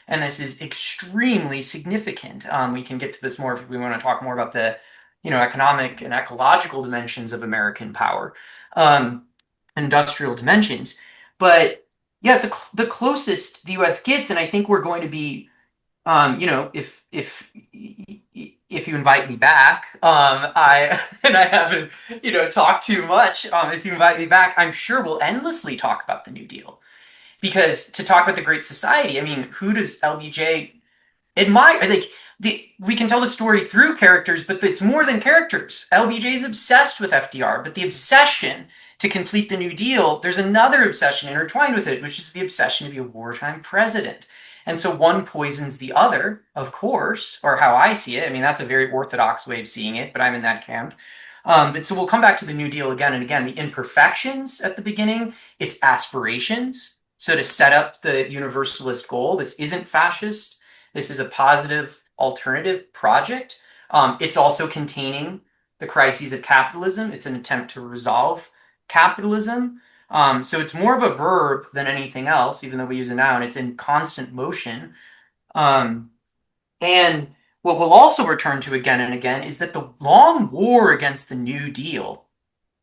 Speaker 2: and this is extremely significant. We can get to this more if we want to talk more about the, economic and ecological dimensions of American power, um, industrial dimensions. But yeah, it's the closest the U.S. gets, and I think we're going to be, if you invite me back, I and I haven't, talked too much. If you invite me back, I'm sure we'll endlessly talk about the New Deal because to talk about the Great Society, I mean, who does LBJ admire? Like we can tell the story through characters, but it's more than characters. LBJ is obsessed with FDR, but the obsession to complete the New Deal, there's another obsession intertwined with it, which is the obsession to be a wartime president. And so one poisons the other, of course, or how I see it. I mean, that's a very orthodox way of seeing it, but I'm in that camp. But so we'll come back to the New Deal again and again. The imperfections at the beginning, its aspirations. So to set up the universalist goal, this isn't fascist. This is a positive alternative project. It's also containing the crises of capitalism. It's an attempt to resolve capitalism. So it's more of a verb than anything else, even though we use a noun. It's in constant motion. Um, and what we'll also return to again and again is that the long war against the New Deal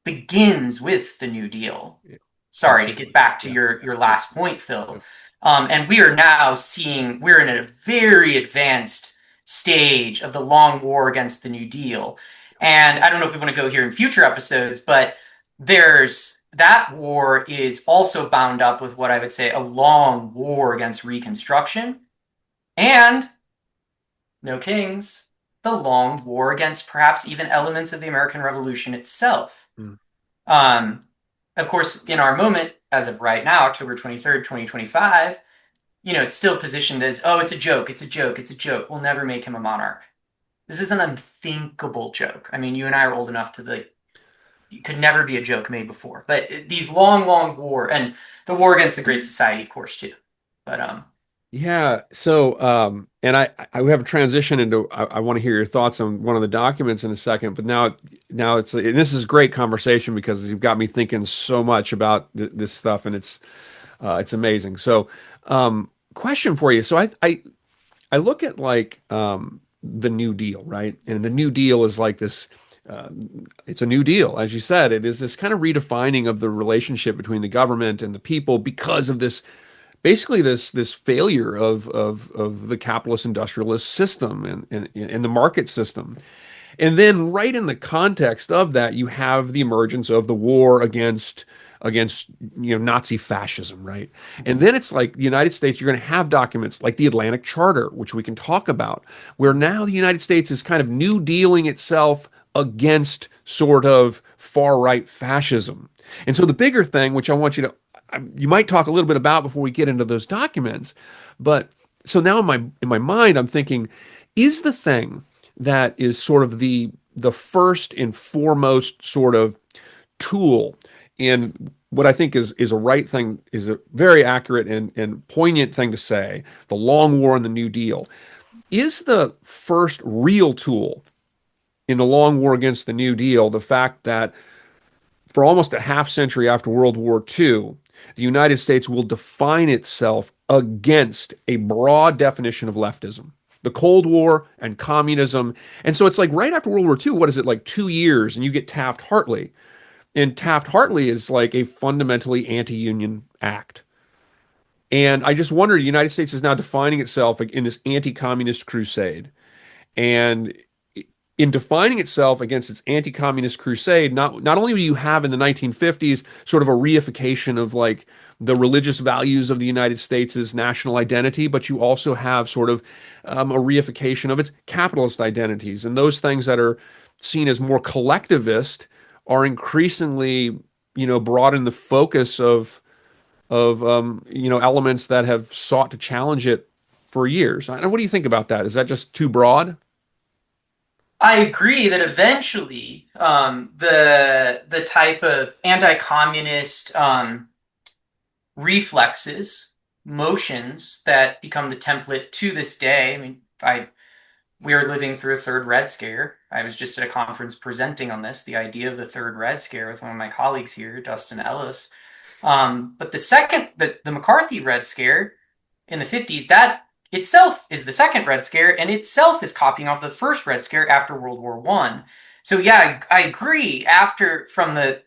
Speaker 2: begins with the New Deal.
Speaker 1: Yeah,
Speaker 2: Sorry to get
Speaker 1: absolutely.
Speaker 2: back to
Speaker 1: Yeah.
Speaker 2: your
Speaker 1: Yeah.
Speaker 2: last point, Phil.
Speaker 1: Yeah.
Speaker 2: And we are now seeing we're in a very advanced stage of the long war against the New Deal. And I don't know if we want to go here in future episodes, but there's that war is also bound up with what I would say a long war against Reconstruction and no kings, the long war against perhaps even elements of the American Revolution itself.
Speaker 1: Mm.
Speaker 2: Um, of course, in our moment, as of right now, October 23rd, 2025, it's still positioned as, oh, it's a joke, it's a joke, it's a joke. We'll never make him a monarch. This is an unthinkable joke. I mean, you and I are old enough to like, it could never be a joke made before. But these long, long war and the war against the Great Society, of course, too. But
Speaker 1: Yeah. So, and I have a transition into, I want to hear your thoughts on one of the documents in a second, but now and this is great conversation because you've got me thinking so much about this stuff and it's amazing. So, question for you. So I look at like, the New Deal, right? And the New Deal is like this, it's a new deal, as you said. It is this kind of redefining of the relationship between the government and the people because of this basically this failure of the capitalist industrialist system and the market system. And then right in the context of that, you have the emergence of the war against Nazi fascism, right? And then it's like the United States, you're going to have documents like the Atlantic Charter, which we can talk about, where now the United States is kind of new dealing itself against sort of far right fascism. And so the bigger thing, which I want you to you might talk a little bit about before we get into those documents, but so now in my mind, I'm thinking, is the thing that is sort of the first and foremost sort of tool in what I think is a right thing, is a very accurate and poignant thing to say, the long war and the New Deal, is the first real tool in the long war against the New Deal the fact that for almost a half century after World War II, the United States will define itself against a broad definition of leftism, the Cold War and communism. And so it's like right after World War II, what is it, like 2 years, and you get Taft-Hartley. And Taft-Hartley is like a fundamentally anti-union act. And I just wonder, the United States is now defining itself in this anti-communist crusade. And in defining itself against its anti-communist crusade, not only do you have in the 1950s sort of a reification of like the religious values of the United States' national identity, but you also have sort of a reification of its capitalist identities. And those things that are seen as more collectivist are increasingly, brought in the focus of elements that have sought to challenge it for years. What do you think about that? Is that just too broad?
Speaker 2: I agree that eventually the type of anti-communist reflexes, motions that become the template to this day. I mean, we are living through a third Red Scare. I was just at a conference presenting on this, the idea of the third Red Scare with one of my colleagues here, Dustin Ellis. But the McCarthy Red Scare in the 50s, that itself is the second Red Scare, and itself is copying off the first Red Scare after World War One. So yeah, I agree. After from the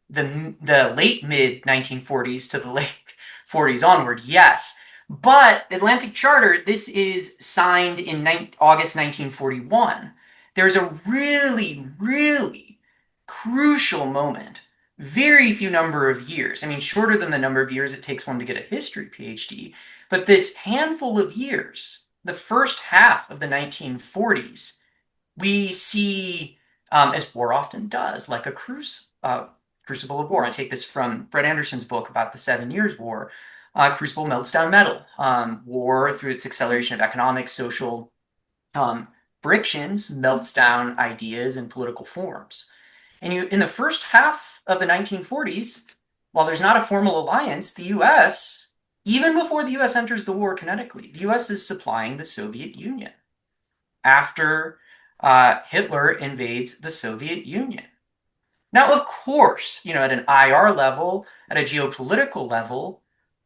Speaker 2: late mid 1940s to the late 40s onward, yes. But Atlantic Charter, this is signed in August 1941. There's a really, really crucial moment. Very few number of years. I mean, shorter than the number of years it takes one to get a history PhD. But this handful of years, the first half of the 1940s, we see, as war often does, like a crucible of war. I take this from Brett Anderson's book about the 7 Years' War. Crucible melts down metal. War, through its acceleration of economic, social um, frictions, melts down ideas and political forms. And in the first half of the 1940s, while there's not a formal alliance, the U.S., even before the U.S. enters the war kinetically, the U.S. is supplying the Soviet Union after Hitler invades the Soviet Union. Now, of course, at an IR level, at a geopolitical level,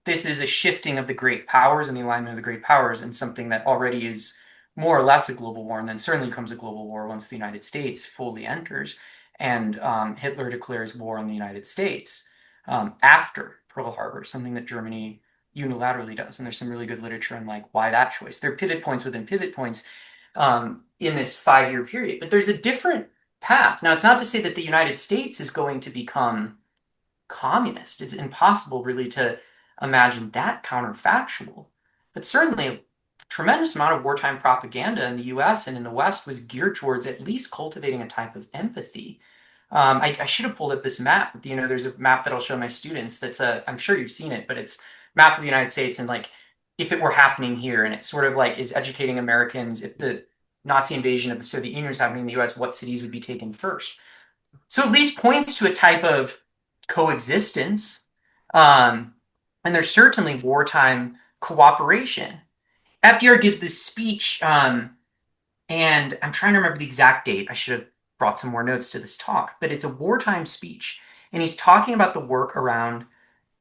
Speaker 2: this is a shifting of the great powers and the alignment of the great powers, and something that already is more or less a global war, and then certainly becomes a global war once the United States fully enters and Hitler declares war on the United States after Pearl Harbor, something that Germany unilaterally does. And there's some really good literature on like why that choice. There are pivot points within pivot points in this 5 year period, but there's a different path. Now, it's not to say that the United States is going to become communist. It's impossible really to imagine that counterfactual. But certainly a tremendous amount of wartime propaganda in the US and in the West was geared towards at least cultivating a type of empathy. I should have pulled up this map. There's a map that I'll show my students that's I'm sure you've seen it, but it's map of the United States and like if it were happening here, and it's sort of like is educating Americans if the Nazi invasion of the Soviet Union was happening in the US, what cities would be taken first. So at least points to a type of coexistence. Um, and there's certainly wartime cooperation. FDR gives this speech, and I'm trying to remember the exact date. I should have brought some more notes to this talk, but it's a wartime speech. And he's talking about the work around,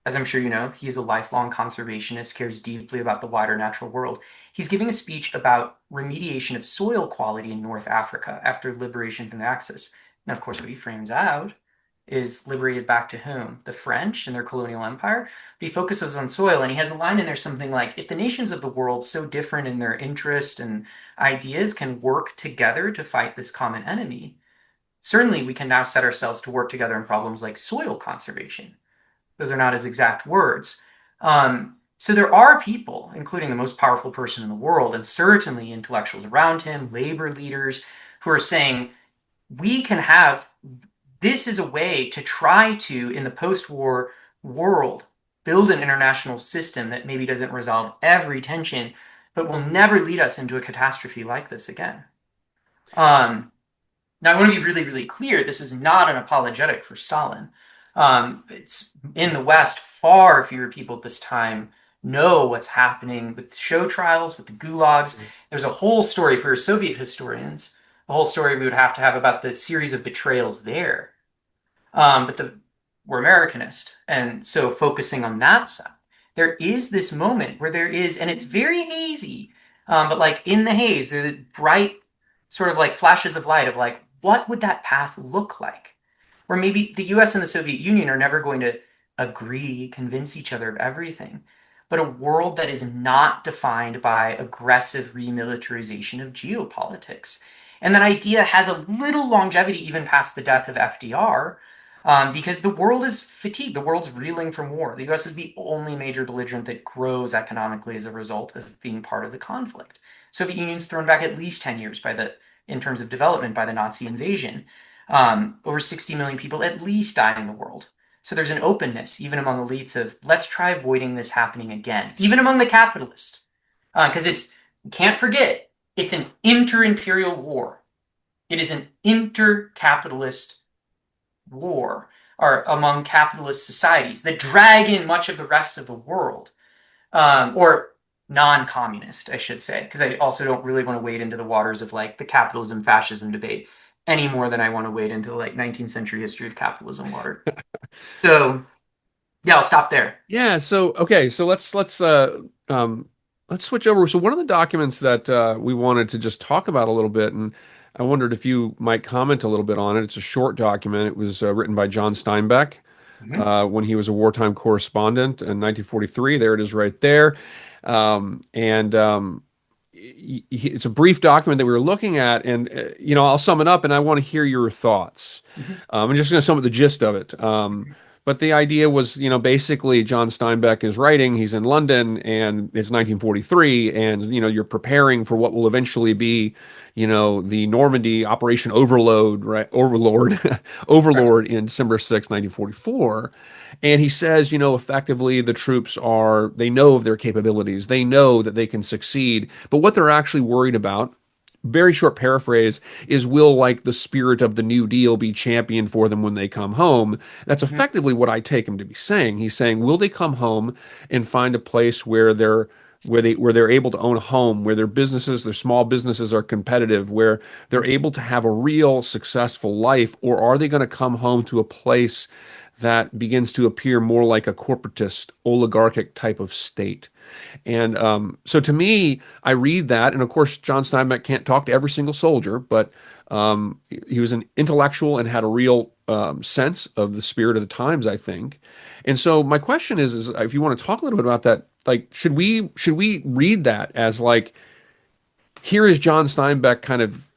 Speaker 2: as I'm sure you know, he is a lifelong conservationist, cares deeply about the wider natural world. He's giving a speech about remediation of soil quality in North Africa after liberation from the Axis. Now, of course, what he frames out is liberated back to whom? The French and their colonial empire. But he focuses on soil, and he has a line in there something like, if the nations of the world, so different in their interest and ideas, can work together to fight this common enemy, certainly we can now set ourselves to work together in problems like soil conservation. Those are not his exact words. So there are people, including the most powerful person in the world, and certainly intellectuals around him, labor leaders, who are saying we can have this is a way to try to, in the post-war world, build an international system that maybe doesn't resolve every tension, but will never lead us into a catastrophe like this again. Um, Now, I want to be really, really clear. This is not an apologetic for Stalin. It's in the West, far fewer people at this time know what's happening with show trials, with the gulags. There's a whole story for Soviet historians, a whole story we would have to have about the series of betrayals there. But we're Americanist, and so focusing on that side, there is this moment where there is, and it's very hazy, but like in the haze, there are bright sort of like flashes of light of like, what would that path look like? Where maybe the US and the Soviet Union are never going to agree, convince each other of everything, but a world that is not defined by aggressive remilitarization of geopolitics. And that idea has a little longevity even past the death of FDR, because the world is fatigued. The world's reeling from war. The US is the only major belligerent that grows economically as a result of being part of the conflict. Soviet Union's thrown back at least 10 years in terms of development by the Nazi invasion. Over 60 million people at least died in the world. So there's an openness, even among elites, of let's try avoiding this happening again, even among the capitalists. Because can't forget, it's an inter-imperial war. It is an inter-capitalist war or among capitalist societies that drag in much of the rest of the world, or non-communist, I should say, because I also don't really want to wade into the waters of like the capitalism fascism debate any more than I want to wade into like 19th century history of capitalism water. So yeah, I'll stop there.
Speaker 1: Yeah, so okay, so let's let's switch over. So one of the documents that we wanted to just talk about a little bit, and I wondered if you might comment a little bit on it. It's a short document. It was written by John Steinbeck when he was a wartime correspondent in 1943. There it is right there. And it's a brief document that we were looking at, and I'll sum it up, and I want to hear your thoughts.
Speaker 2: Mhm.
Speaker 1: I'm just going to sum up the gist of it. But the idea was, basically John Steinbeck is writing. He's in London, and it's 1943, and you're preparing for what will eventually be, the Normandy Operation Overload, right? Overlord,
Speaker 2: Right.
Speaker 1: Overlord in December 6, 1944. And he says, effectively the troops they know of their capabilities. They know that they can succeed. But what they're actually worried about, very short paraphrase, is will like the spirit of the New Deal be championed for them when they come home? That's
Speaker 2: Mhm.
Speaker 1: effectively what I take him to be saying. He's saying, will they come home and find a place where they're able to own a home, where their small businesses are competitive, where they're able to have a real successful life, or are they going to come home to a place that begins to appear more like a corporatist, oligarchic type of state? And so to me, I read that, and of course, John Steinbeck can't talk to every single soldier, but he was an intellectual and had a real sense of the spirit of the times, I think. And so my question is if you want to talk a little bit about that, like, should we read that as like, here is John Steinbeck kind of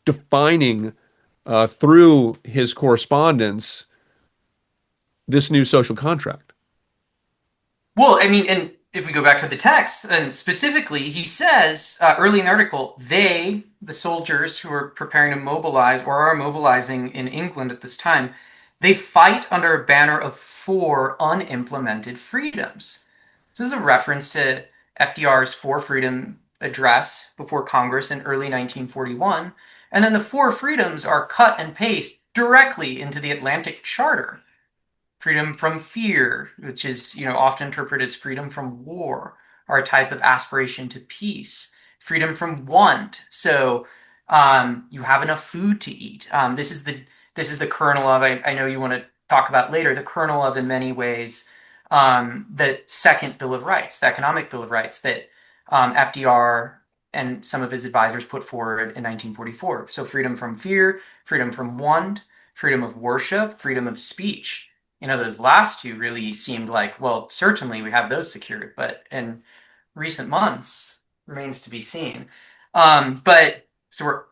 Speaker 1: defining through his correspondence this new social contract?
Speaker 2: Well, I mean, and if we go back to the text, and specifically, he says early in the article, the soldiers who are preparing to mobilize or are mobilizing in England at this time, they fight under a banner of four unimplemented freedoms. So this is a reference to FDR's Four Freedom Address before Congress in early 1941. And then the four freedoms are cut and paste directly into the Atlantic Charter. Freedom from fear, which is often interpreted as freedom from war, or a type of aspiration to peace. Freedom from want, so you have enough food to eat. This is the kernel of. I know you want to talk about later the kernel of, in many ways, the second Bill of Rights, the Economic Bill of Rights that FDR and some of his advisors put forward in 1944. So freedom from fear, freedom from want, freedom of worship, freedom of speech. Those last two really seemed like, well, certainly we have those secured, but in recent months remains to be seen. But so we're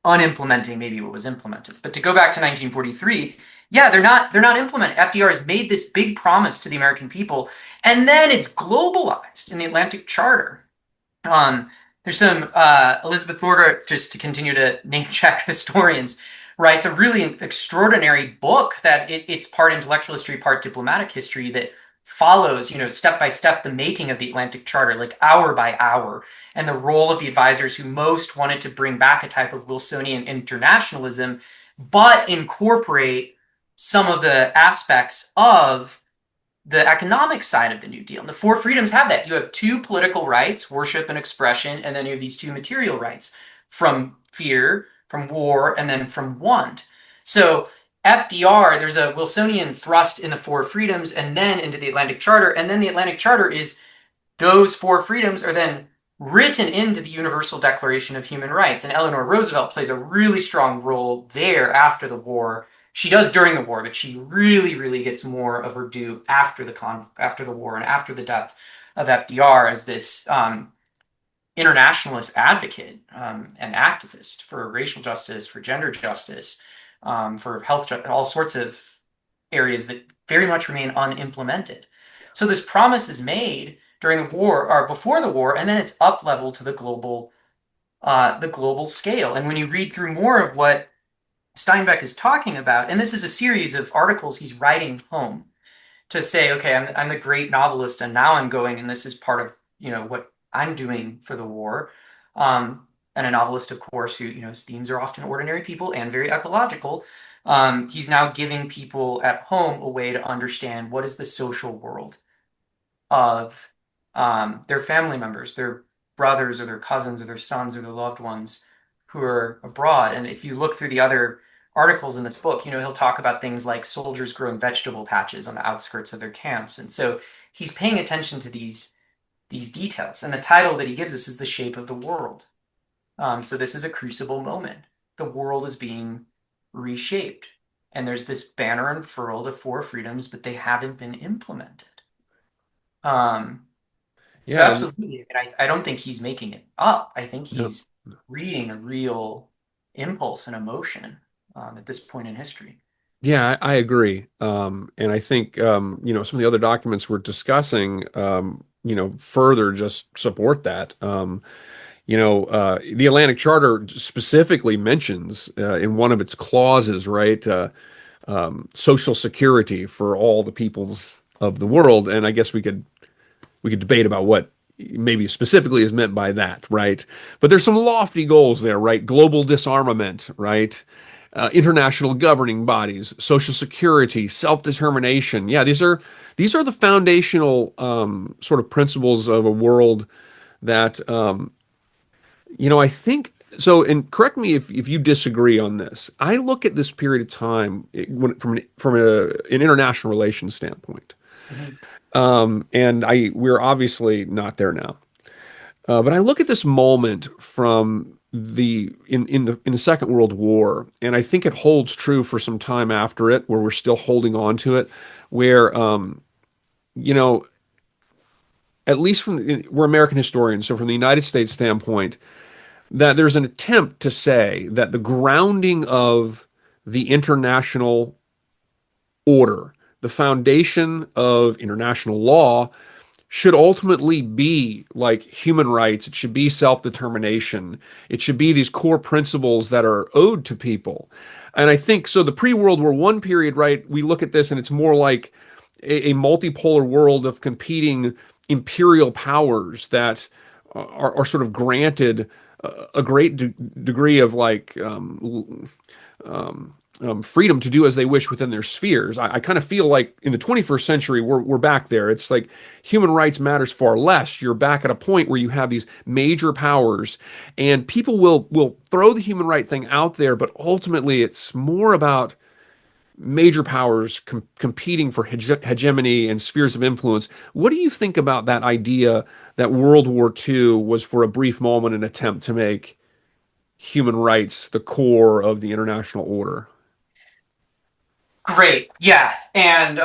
Speaker 2: unimplementing maybe what was implemented. But to go back to 1943, yeah, they're not implementing. FDR has made this big promise to the American people, and then it's globalized in the Atlantic Charter. Um, there's some Elizabeth Thorgart, just to continue to name check historians, writes a really extraordinary book that it's part intellectual history, part diplomatic history that follows, step by step the making of the Atlantic Charter, like hour by hour, and the role of the advisors who most wanted to bring back a type of Wilsonian internationalism, but incorporate some of the aspects of the economic side of the New Deal. And the four freedoms have that. You have two political rights, worship and expression, and then you have these two material rights from fear, from war, and then from want. So FDR, there's a Wilsonian thrust in the four freedoms and then into the Atlantic Charter. And then the Atlantic Charter is those four freedoms are then written into the Universal Declaration of Human Rights. And Eleanor Roosevelt plays a really strong role there after the war. She does during the war, but she really, really gets more of her due after the war and after the death of FDR as this internationalist advocate and activist for racial justice, for gender justice, for health, all sorts of areas that very much remain unimplemented. So this promise is made during the war or before the war, and then it's up leveled to the global scale. And when you read through more of what Steinbeck is talking about, and this is a series of articles he's writing home to say, okay, I'm the great novelist, and now I'm going, and this is part of what I'm doing for the war. And a novelist, of course, who his themes are often ordinary people and very ecological. He's now giving people at home a way to understand what is the social world of their family members, their brothers or their cousins or their sons or their loved ones who are abroad. And if you look through the other articles in this book, he'll talk about things like soldiers growing vegetable patches on the outskirts of their camps. And so he's paying attention to these these details. And the title that he gives us is The Shape of the World. So this is a crucible moment. The world is being reshaped. And there's this banner unfurled of four freedoms, but they haven't been implemented. Um, so
Speaker 1: Yeah, and
Speaker 2: absolutely, I don't think he's making it up. I think
Speaker 1: yeah,
Speaker 2: he's reading a real impulse and emotion at this point in history.
Speaker 1: yeah, I agree. And I think some of the other documents we're discussing, further just support that. The Atlantic Charter specifically mentions in one of its clauses, right, social security for all the peoples of the world. And I guess we could debate about what maybe specifically is meant by that, right? But there's some lofty goals there, right? Global disarmament, right? International governing bodies, social security, self-determination. Yeah, these are the foundational sort of principles of a world that I think so. And correct me if you disagree on this. I look at this period of time from an international relations standpoint,
Speaker 2: Mhm.
Speaker 1: and we're obviously not there now. But I look at this moment from the Second World War, and I think it holds true for some time after it, where we're still holding on to it, where you know, at least we're American historians, so from the United States standpoint, that there's an attempt to say that the grounding of the international order, the foundation of international law, should ultimately be like human rights. It should be self-determination. It should be these core principles that are owed to people. And I think so the pre-World War One period, right? We look at this and it's more like a multipolar world of competing imperial powers that are sort of granted a great degree of like freedom to do as they wish within their spheres. I kind of feel like in the 21st century, we're back there. It's like human rights matters far less. You're back at a point where you have these major powers, and people will throw the human right thing out there, but ultimately it's more about major powers competing for hegemony and spheres of influence. What do you think about that idea that World War II was for a brief moment an attempt to make human rights the core of the international order?
Speaker 2: Great. Yeah. And,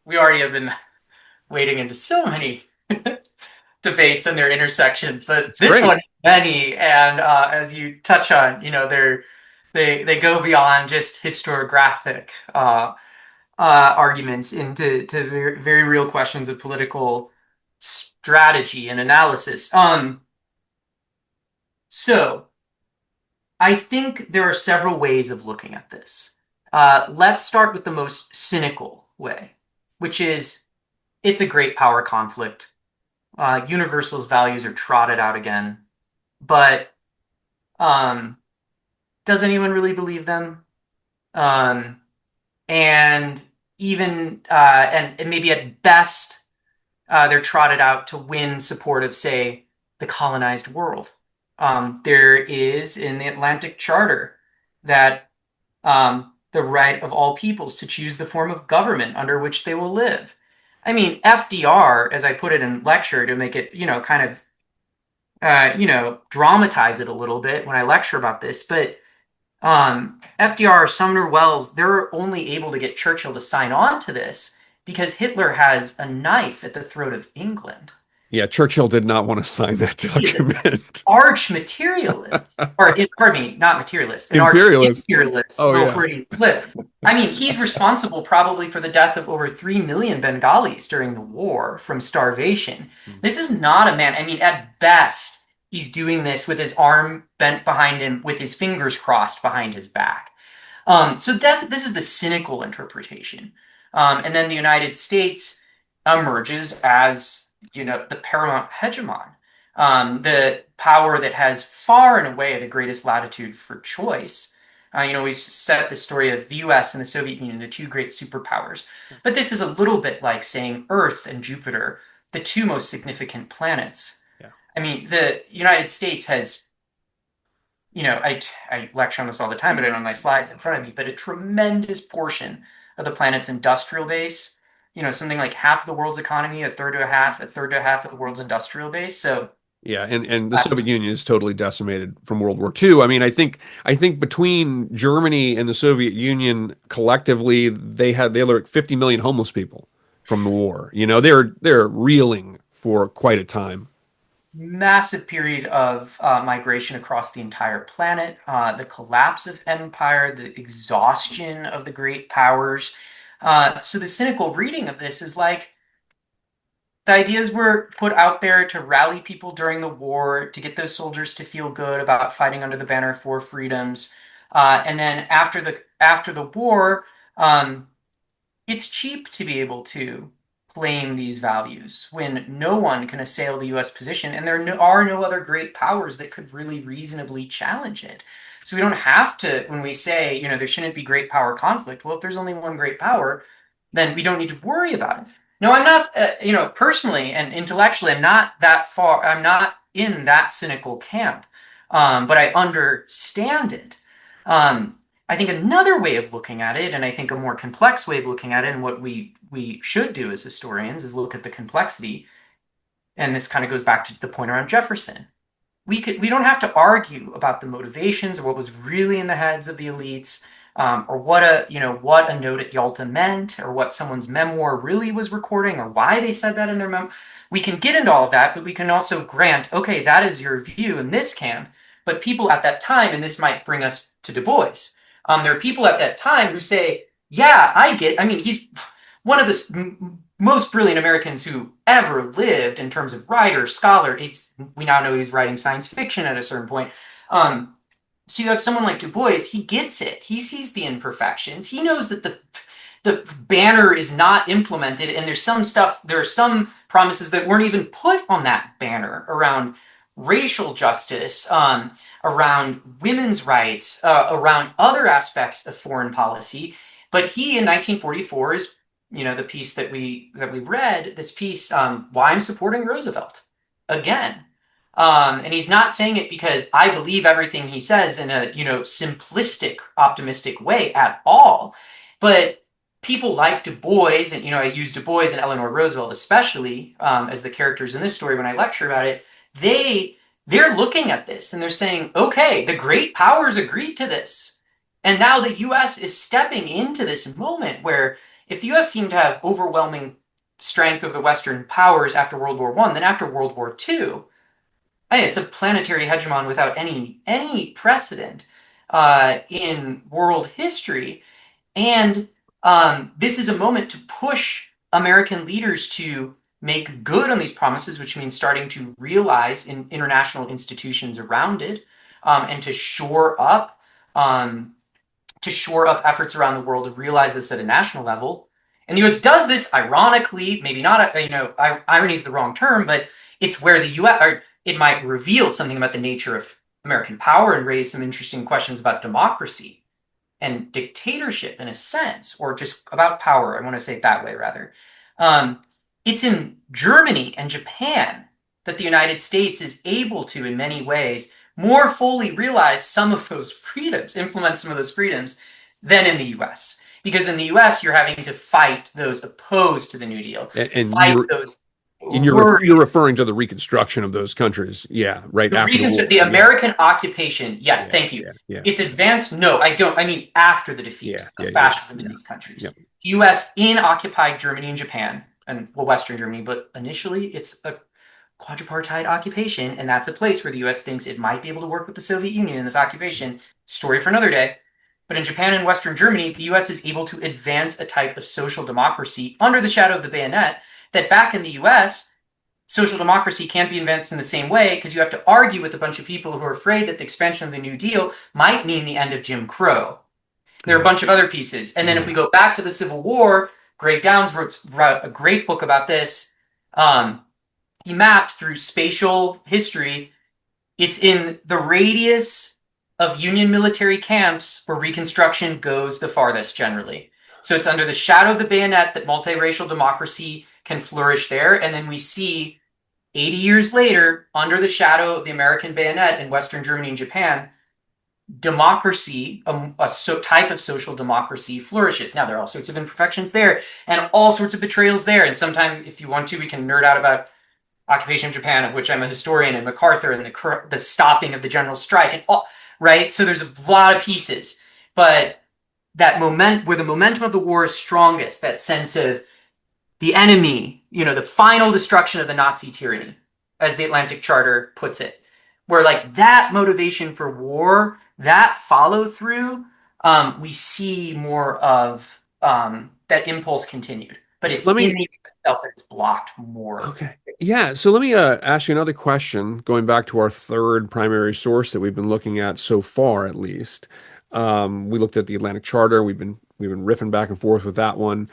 Speaker 2: we already have been wading into so many debates and their intersections, but
Speaker 1: It's
Speaker 2: this
Speaker 1: great.
Speaker 2: one, many. And as you touch on, they go beyond just historiographic arguments into very, very real questions of political strategy and analysis. So I think there are several ways of looking at this. Let's start with the most cynical way, which is it's a great power conflict. Universal's values are trotted out again, but um, does anyone really believe them? Um, and even and maybe at best they're trotted out to win support of, say, the colonized world. There is in the Atlantic Charter that the right of all peoples to choose the form of government under which they will live. I mean, FDR, as I put it in lecture to make it, kind of, dramatize it a little bit when I lecture about this, but FDR, Sumner Wells, they're only able to get Churchill to sign on to this because Hitler has a knife at the throat of England.
Speaker 1: Yeah, Churchill did not want to sign that
Speaker 2: He is an
Speaker 1: document.
Speaker 2: arch materialist, pardon me, not materialist, an arch
Speaker 1: Imperialist.
Speaker 2: imperialist,
Speaker 1: Oh
Speaker 2: little
Speaker 1: yeah.
Speaker 2: Freudian slip. I mean, he's responsible probably for the death of over 3 million Bengalis during the war from starvation. This is not a man, I mean, at best, he's doing this with his arm bent behind him, with his fingers crossed behind his back. So this is the cynical interpretation. And then the United States emerges as, the paramount hegemon, the power that has far and away the greatest latitude for choice. We set the story of the US and the Soviet Union, the two great superpowers. But this is a little bit like saying Earth and Jupiter, the two most significant planets.
Speaker 1: Yeah.
Speaker 2: I mean, the United States has, I lecture on this all the time, but I don't have my slides in front of me, but a tremendous portion of the planet's industrial base, something like half of the world's economy, a third to a half of the world's industrial base. So,
Speaker 1: Yeah, and the
Speaker 2: uh,
Speaker 1: Soviet Union is totally decimated from World War II. I mean, I think between Germany and the Soviet Union collectively, they had like 50 million homeless people from the war. They're reeling for quite a time.
Speaker 2: massive period of migration across the entire planet, the collapse of empire, the exhaustion of the great powers. So the cynical reading of this is like the ideas were put out there to rally people during the war, to get those soldiers to feel good about fighting under the banner for freedoms. And then after the war, um, it's cheap to be able to claim these values when no one can assail the US position, and are no other great powers that could really reasonably challenge it. So we don't have to, when we say, there shouldn't be great power conflict, well, if there's only one great power, then we don't need to worry about it. No, I'm not, personally and intellectually, I'm not that far, I'm not in that cynical camp, but I understand it. Um, I think another way of looking at it, and I think a more complex way of looking at it, and what we should do as historians is look at the complexity. And this kind of goes back to the point around Jefferson. We don't have to argue about the motivations or what was really in the heads of the elites, or what a note at Yalta meant, or what someone's memoir really was recording, or why they said that in their mem. We can get into all of that, but we can also grant, okay, that is your view in this camp. But people at that time, and this might bring us to Du Bois. There are people at that time who say, "Yeah, I get. I mean, he's one of the most brilliant Americans who ever lived in terms of writer, scholar. We now know he's writing science fiction at a certain point. So you have someone like Du Bois, he gets it. He sees the imperfections. He knows that the banner is not implemented, and there are some promises that weren't even put on that banner around racial justice, around women's rights, around other aspects of foreign policy. But he in 1944 is, the piece that we read, this piece, why I'm supporting Roosevelt again. And he's not saying it because I believe everything he says in a, simplistic, optimistic way at all. But people like Du Bois, and, I use Du Bois and Eleanor Roosevelt especially, as the characters in this story when I lecture about it, they're looking at this and they're saying, okay, the great powers agreed to this. And now the US is stepping into this moment where if the US seemed to have overwhelming strength of the Western powers after World War I, then after World War II, hey, it's a planetary hegemon without any precedent in world history. And this is a moment to push American leaders to make good on these promises, which means starting to realize in international institutions around it, and um, to shore up efforts around the world to realize this at a national level. And the U.S. does this ironically, maybe not, irony is the wrong term, but it's where the U.S. or it might reveal something about the nature of American power and raise some interesting questions about democracy and dictatorship in a sense, or just about power. I want to say it that way rather. Um, it's in Germany and Japan that the United States is able to, in many ways, more fully realize some of those freedoms, implement some of those freedoms, than in the US. Because in the US, you're having to fight those opposed to the New Deal,
Speaker 1: And
Speaker 2: fight
Speaker 1: you're
Speaker 2: those
Speaker 1: and you're
Speaker 2: worried.
Speaker 1: referring to the reconstruction of those countries. Yeah, right after the war.
Speaker 2: The
Speaker 1: Yeah,
Speaker 2: American occupation, yes,
Speaker 1: yeah,
Speaker 2: thank you.
Speaker 1: yeah, yeah,
Speaker 2: It's advanced. No, I don't. I mean, after the defeat
Speaker 1: yeah, yeah,
Speaker 2: of
Speaker 1: yeah,
Speaker 2: fascism in
Speaker 1: yeah,
Speaker 2: these
Speaker 1: yeah.
Speaker 2: countries, U.S. in occupied Germany and Japan, and well, Western Germany, but initially it's a quadripartite occupation, and that's a place where the U.S. thinks it might be able to work with the Soviet Union in this occupation. Story for another day. But in Japan and Western Germany, the U.S. is able to advance a type of social democracy under the shadow of the bayonet that back in the U.S., social democracy can't be advanced in the same way because you have to argue with a bunch of people who are afraid that the expansion of the New Deal might mean the end of Jim Crow. There are a
Speaker 1: Yeah,
Speaker 2: bunch of other pieces. And then if we
Speaker 1: yeah.
Speaker 2: go back to the Civil War, Greg Downs wrote a great book about this. Um, he mapped through spatial history. It's in the radius of Union military camps where Reconstruction goes the farthest generally. So it's under the shadow of the bayonet that multiracial democracy can flourish there. And then we see 80 years later, under the shadow of the American bayonet in Western Germany and Japan, democracy, type of social democracy flourishes. Now, there are all sorts of imperfections there and all sorts of betrayals there. And sometime, if you want to, we can nerd out about occupation of Japan, of which I'm a historian, and MacArthur and the stopping of the general strike and all, right? So there's a lot of pieces, but that moment where the momentum of the war is strongest, that sense of the enemy, the final destruction of the Nazi tyranny, as the Atlantic Charter puts it, where like that motivation for war, that follow through, we see more of that impulse continued, but
Speaker 1: So
Speaker 2: it's
Speaker 1: let
Speaker 2: in
Speaker 1: me
Speaker 2: the itself that it's blocked more.
Speaker 1: Okay. Yeah. So let me ask you another question, going back to our third primary source that we've been looking at so far, at least. We looked at the Atlantic Charter. We've been riffing back and forth with that one.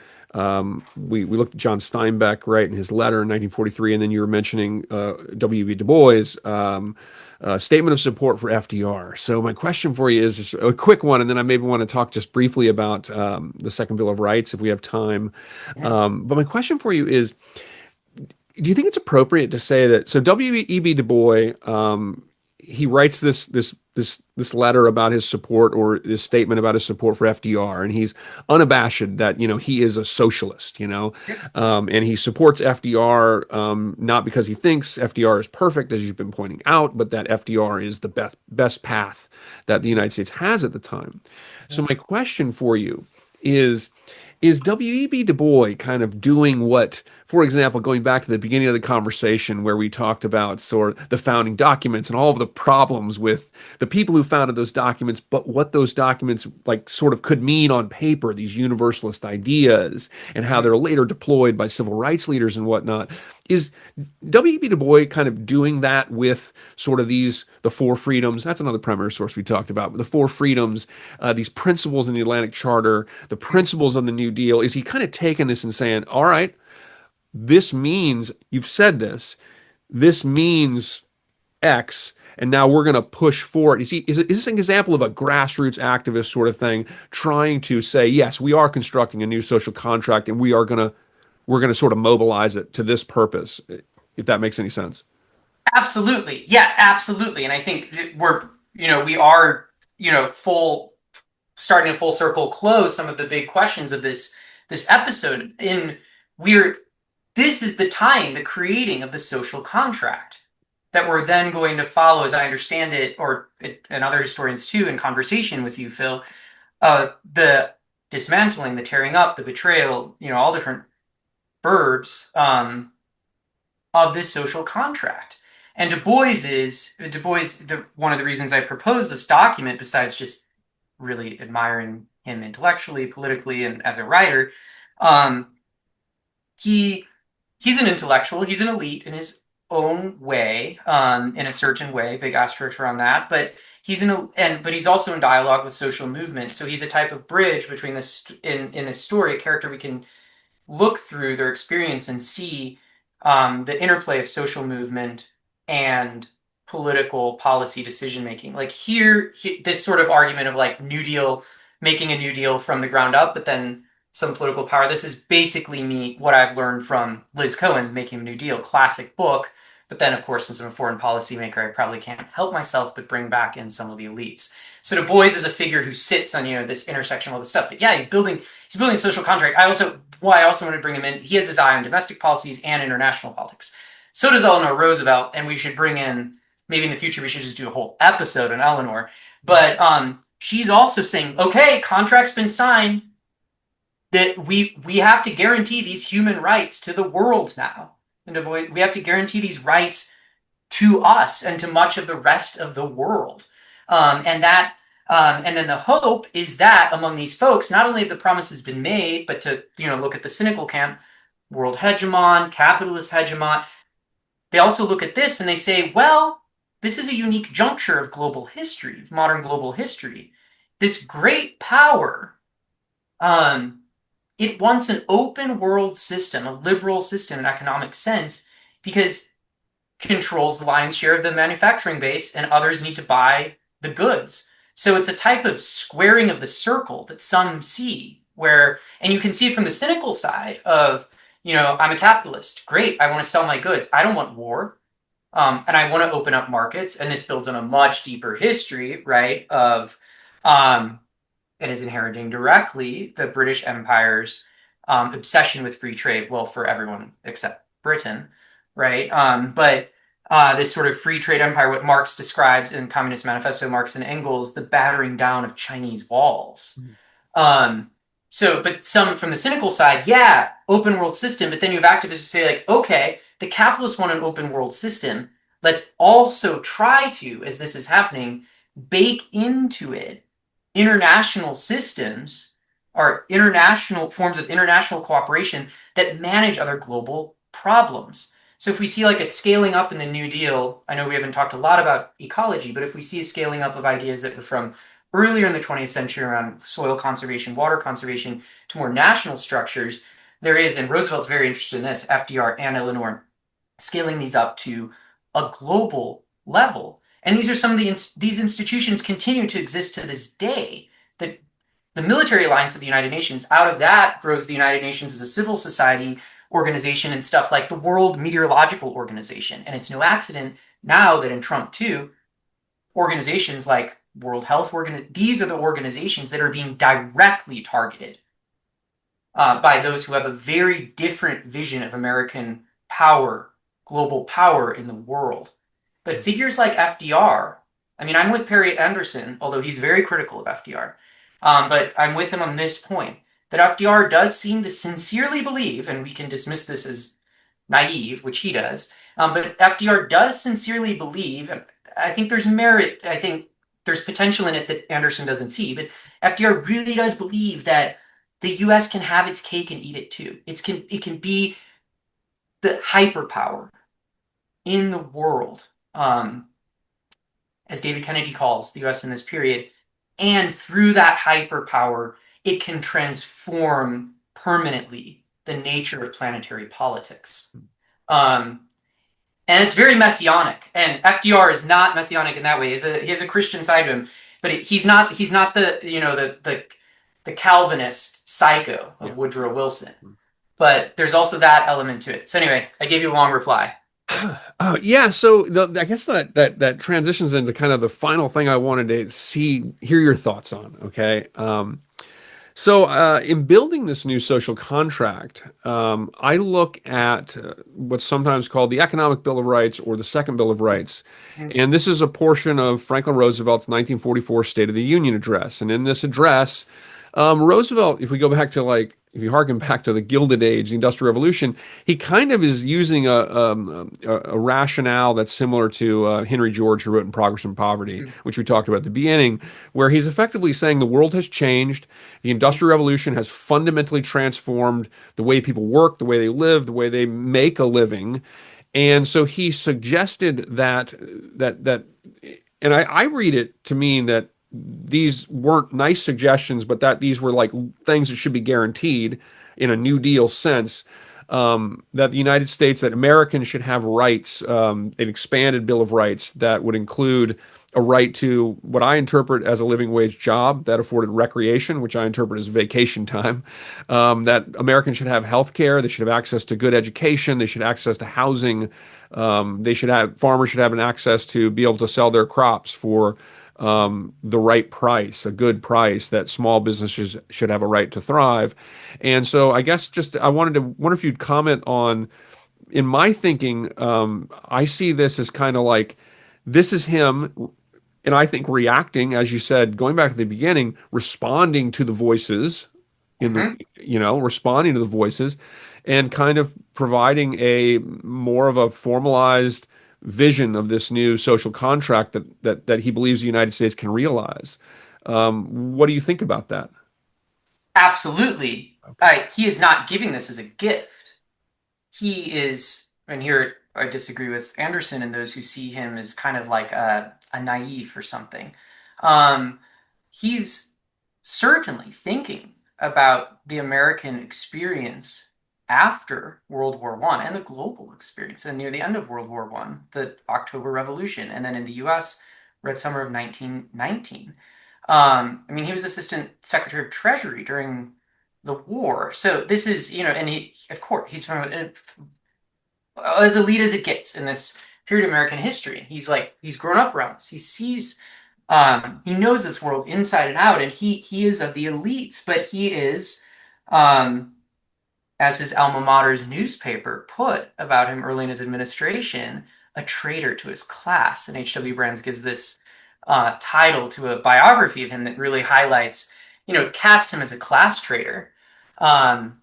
Speaker 1: We looked at John Steinbeck, right, in his letter in 1943, and then you were mentioning W.E.B. Du Bois' statement of support for FDR. So my question for you is just a quick one, and then I maybe want to talk just briefly about the Second Bill of Rights if we have time.
Speaker 2: Yeah.
Speaker 1: But my question for you is, do you think it's appropriate to say that? So W.E.B. Du Bois, he writes this letter about his support, or this statement about his support for FDR, and he's unabashed that he is a socialist, and he supports FDR, not because he thinks FDR is perfect, as you've been pointing out, but that FDR is the best path that the United States has at the time. So my question for you is is W.E.B. Du Bois kind of doing what, for example, going back to the beginning of the conversation where we talked about sort of the founding documents and all of the problems with the people who founded those documents, but what those documents like sort of could mean on paper, these universalist ideas, and how they're later deployed by civil rights leaders and whatnot. Is W.E.B. Du Bois kind of doing that with sort of the four freedoms? That's another primary source we talked about. But the four freedoms, these principles in the Atlantic Charter, the principles on the New Deal. Is he kind of taking this and saying, all right, this means, you've said this means X, and now we're going to push for it. Is this an example of a grassroots activist sort of thing, trying to say, yes, we are constructing a new social contract, and we're going to sort of mobilize it to this purpose, if that makes any sense?
Speaker 2: Absolutely. Yeah, absolutely. And I think we are, full starting a full circle close some of the big questions of this episode. We're this is the time, the creating of the social contract that we're then going to follow, as I understand it, and other historians too, in conversation with you, Phil, the dismantling, the tearing up, the betrayal, all different verbs of this social contract. And Du Bois. One of the reasons I proposed this document, besides just really admiring him intellectually, politically, and as a writer, um, he he's an intellectual. He's an elite in his own way, in a certain way. Big asterisk around that, but but he's also in dialogue with social movements. So he's a type of bridge between in this story, a character we can look through their experience and see the interplay of social movement and political policy decision making. Like this sort of argument of like New Deal, making a New Deal from the ground up, but then some political power. This is basically what I've learned from Liz Cohen, Making a New Deal, classic book. But then, of course, since I'm a foreign policymaker, I probably can't help myself but bring back in some of the elites. So Du Bois is a figure who sits on this intersection of all this stuff. But yeah, he's building a social contract. I also wanted to bring him in. He has his eye on domestic policies and international politics. So does Eleanor Roosevelt, and we should bring in, maybe in the future we should just do a whole episode on Eleanor. But she's also saying, okay, contract's been signed, that we have to guarantee these human rights to the world now. And we have to guarantee these rights to us and to much of the rest of the world. And then the hope is that among these folks, not only have the promises been made, but to look at the cynical camp, world hegemon, capitalist hegemon, they also look at this and they say, well, this is a unique juncture of global history, of modern global history. This great power, it wants an open world system, a liberal system in economic sense, because controls the lion's share of the manufacturing base and others need to buy the goods. So it's a type of squaring of the circle that some see and you can see it from the cynical side of, I'm a capitalist. Great. I want to sell my goods. I don't want war. And I want to open up markets, and this builds on a much deeper history, right, of um, and is inheriting directly the British Empire's obsession with free trade. Well, for everyone except Britain, right? But this sort of free trade empire, what Marx describes in Communist Manifesto, Marx and Engels, the battering down of Chinese walls. Um, but some from the cynical side, yeah, open world system. But then you have activists who say, like, okay, the capitalists want an open world system. Let's also try to, as this is happening, bake into it international systems or international forms of international cooperation that manage other global problems. So if we see like a scaling up in the New Deal, I know we haven't talked a lot about ecology, but if we see a scaling up of ideas that were from earlier in the 20th century around soil conservation, water conservation, to more national structures, there is, and Roosevelt's very interested in this, FDR and Eleanor, scaling these up to a global level. And these are some of these institutions continue to exist to this day. The military alliance of the United Nations, out of that grows the United Nations as a civil society organization and stuff like the World Meteorological Organization. And it's no accident now that in Trump too, organizations like World Health Organization, these are the organizations that are being directly targeted by those who have a very different vision of American power, global power in the world. But figures like FDR, I mean, I'm with Perry Anderson, although he's very critical of FDR, but I'm with him on this point that FDR does seem to sincerely believe, and we can dismiss this as naive, which he does, but FDR does sincerely believe, and I think there's merit, I think there's potential in it that Anderson doesn't see, but FDR really does believe that the US can have its cake and eat it too. It can be the hyperpower in the world, as David Kennedy calls the US in this period. And through that hyperpower, it can transform permanently the nature of planetary politics. Um, and it's very messianic. And FDR is not messianic in that way. He has a Christian side to him, but he's not the the Calvinist psycho
Speaker 1: Yeah.
Speaker 2: of Woodrow Wilson. But there's also that element to it. So anyway, I gave you a long reply.
Speaker 1: Yeah, so I guess that transitions into kind of the final thing I wanted to hear your thoughts on. Okay, in building this new social contract, I look at what's sometimes called the Economic Bill of Rights or the Second Bill of Rights, and this is a portion of Franklin Roosevelt's 1944 State of the Union address. And in this address, Roosevelt, if we go back to if you harken back to the Gilded Age, the Industrial Revolution, he kind of is using a rationale that's similar to Henry George, who wrote in Progress and Poverty, which we talked about at the beginning, where he's effectively saying the world has changed. The Industrial Revolution has fundamentally transformed the way people work, the way they live, the way they make a living. And so he suggested and I read it to mean that these weren't nice suggestions, but that these were like things that should be guaranteed in a New Deal sense. That the United States, that Americans should have rights, an expanded Bill of Rights that would include a right to what I interpret as a living wage job that afforded recreation, which I interpret as vacation time. That Americans should have health care, they should have access to good education, they should have access to housing, farmers should have an access to be able to sell their crops for the right price, a good price, that small businesses should have a right to thrive. And so I guess I wonder if you'd comment on, in my thinking, I see this as kind of like, this is him, and I think reacting, as you said, going back to the beginning, responding to the voices
Speaker 2: Mm-hmm.
Speaker 1: responding to the voices and kind of providing a more of a formalized vision of this new social contract that he believes the United States can realize. What do you think about that?
Speaker 2: Absolutely.
Speaker 1: Okay.
Speaker 2: He is not giving this as a gift. He is, and here I disagree with Anderson and those who see him as kind of like a naive or something. Um, he's certainly thinking about the American experience after World War One and the global experience, and near the end of World War One, the October Revolution, and then in the U.S., Red Summer of 1919. I mean, he was Assistant Secretary of Treasury during the war, so this is, and he, of course, he's from as elite as it gets in this period of American history. He's like, he's grown up around this. He sees, he knows this world inside and out, and he is of the elites, but he is, um, as his alma mater's newspaper put about him early in his administration, a traitor to his class. And H.W. Brands gives this title to a biography of him that really highlights, cast him as a class traitor. Um,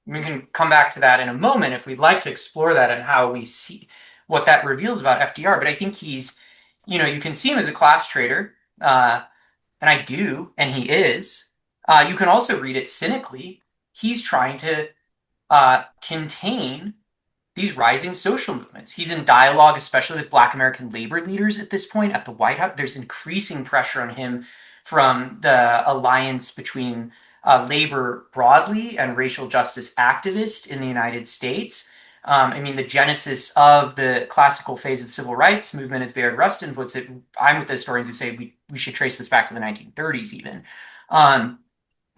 Speaker 2: we can come back to that in a moment if we'd like to explore that and how we see what that reveals about FDR. But I think he's, you can see him as a class traitor, and I do, and he is. You can also read it cynically. He's trying to contain these rising social movements. He's in dialogue, especially with Black American labor leaders at this point at the White House. There's increasing pressure on him from the alliance between labor broadly and racial justice activists in the United States. I mean, the genesis of the classical phase of the civil rights movement, as Bayard Rustin puts it, I'm with the historians who say we should trace this back to the 1930s even. Um,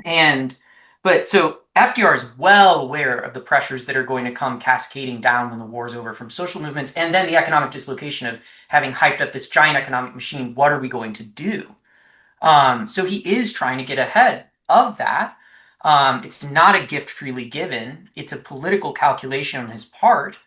Speaker 2: and but so FDR is well aware of the pressures that are going to come cascading down when the war's over from social movements, and then the economic dislocation of having hyped up this giant economic machine. What are we going to do? So he is trying to get ahead of that. It's not a gift freely given. It's a political calculation on his part.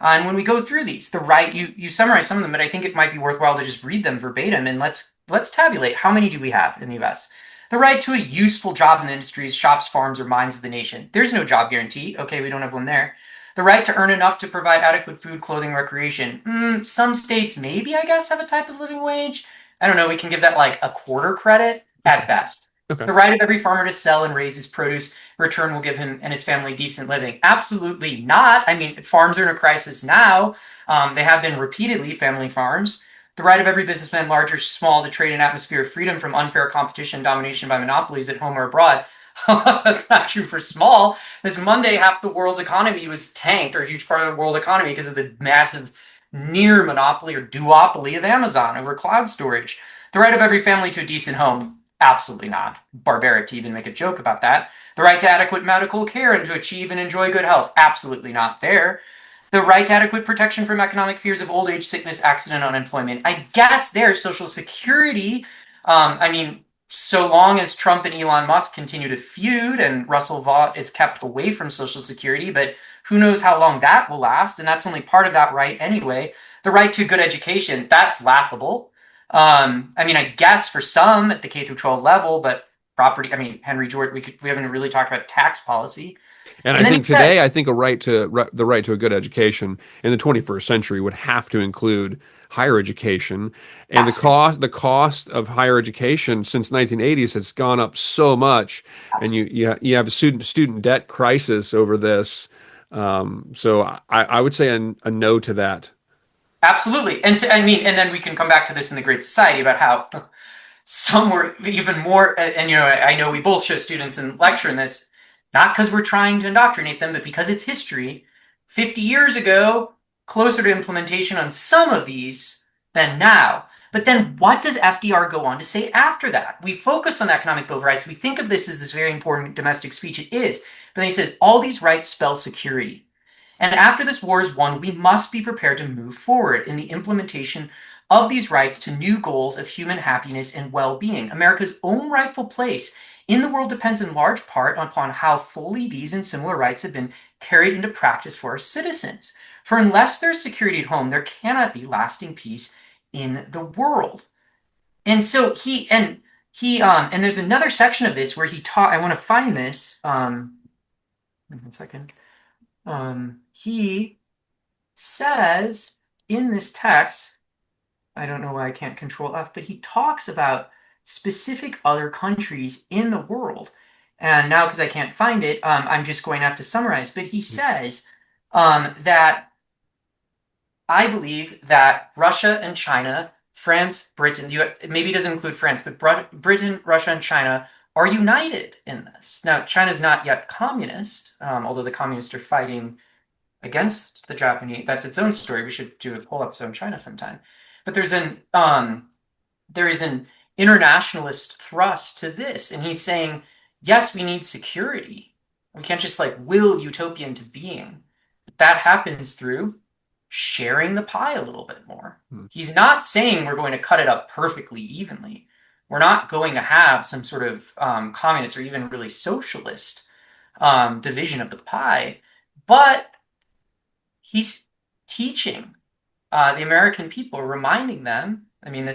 Speaker 2: And when we go through these, the right, you summarize some of them, but I think it might be worthwhile to just read them verbatim and let's tabulate. How many do we have in the U.S.? The right to a useful job in the industries, shops, farms, or mines of the nation. There's no job guarantee. Okay, we don't have one there. The right to earn enough to provide adequate food, clothing, recreation. Some states maybe, I guess, have a type of living wage. I don't know. We can give that like a quarter credit at best.
Speaker 1: Okay.
Speaker 2: The right of every farmer to sell and raise his produce. Return will give him and his family decent living. Absolutely not. I mean, farms are in a crisis now. They have been repeatedly, family farms. The right of every businessman, large or small, to trade an atmosphere of freedom from unfair competition and domination by monopolies at home or abroad. That's not true for small. This Monday, half the world's economy was tanked, or a huge part of the world economy, because of the massive near monopoly or duopoly of Amazon over cloud storage. The right of every family to a decent home. Absolutely not. Barbaric to even make a joke about that. The right to adequate medical care and to achieve and enjoy good health. Absolutely not there. The right to adequate protection from economic fears of old age, sickness, accident, unemployment. I guess there's Social Security. I mean, so long as Trump and Elon Musk continue to feud and Russell Vought is kept away from Social Security, but who knows how long that will last, and that's only part of that right anyway. The right to good education, that's laughable. I mean, I guess for some at the K through 12 level, but property, I mean, Henry George, we haven't really talked about tax policy.
Speaker 1: And I
Speaker 2: And then he
Speaker 1: think
Speaker 2: says,
Speaker 1: today, I think the right to a good education in the 21st century would have to include higher education, and
Speaker 2: absolutely,
Speaker 1: the cost of higher education since 1980s has gone up so much, and
Speaker 2: absolutely.
Speaker 1: you have a student debt crisis over this. So I would say a no to that.
Speaker 2: Absolutely. And so, I mean, and then we can come back to this in the Great Society about how some were even more, and I know we both show students and lecture in this, not because we're trying to indoctrinate them, but because it's history. 50 years ago, closer to implementation on some of these than now. But then what does FDR go on to say after that? We focus on the Economic Bill of Rights. We think of this as this very important domestic speech. It is. But then he says, all these rights spell security. And after this war is won, we must be prepared to move forward in the implementation of these rights to new goals of human happiness and well being. America's own rightful place in the world depends in large part upon how fully these and similar rights have been carried into practice for our citizens. For unless there's security at home, there cannot be lasting peace in the world. And so and there's another section of this where he taught. I want to find this. 1 second. He says in this text, I don't know why I can't control F, but he talks about specific other countries in the world. And now, because I can't find it, I'm just going to have to summarize. But he says that I believe that Russia and China, France, Britain, maybe it doesn't include France, but Britain, Russia, and China are united in this. Now, China's not yet communist, although the communists are fighting against the Japanese. That's its own story. We should do a whole episode on China sometime. But there is an internationalist thrust to this, and he's saying, yes, we need security. We can't just like will utopia into being. That happens through sharing the pie a little bit more.
Speaker 1: Hmm.
Speaker 2: He's not saying we're going to cut it up perfectly evenly. We're not going to have some sort of communist or even really socialist division of the pie, but he's teaching the American people, reminding them. I mean,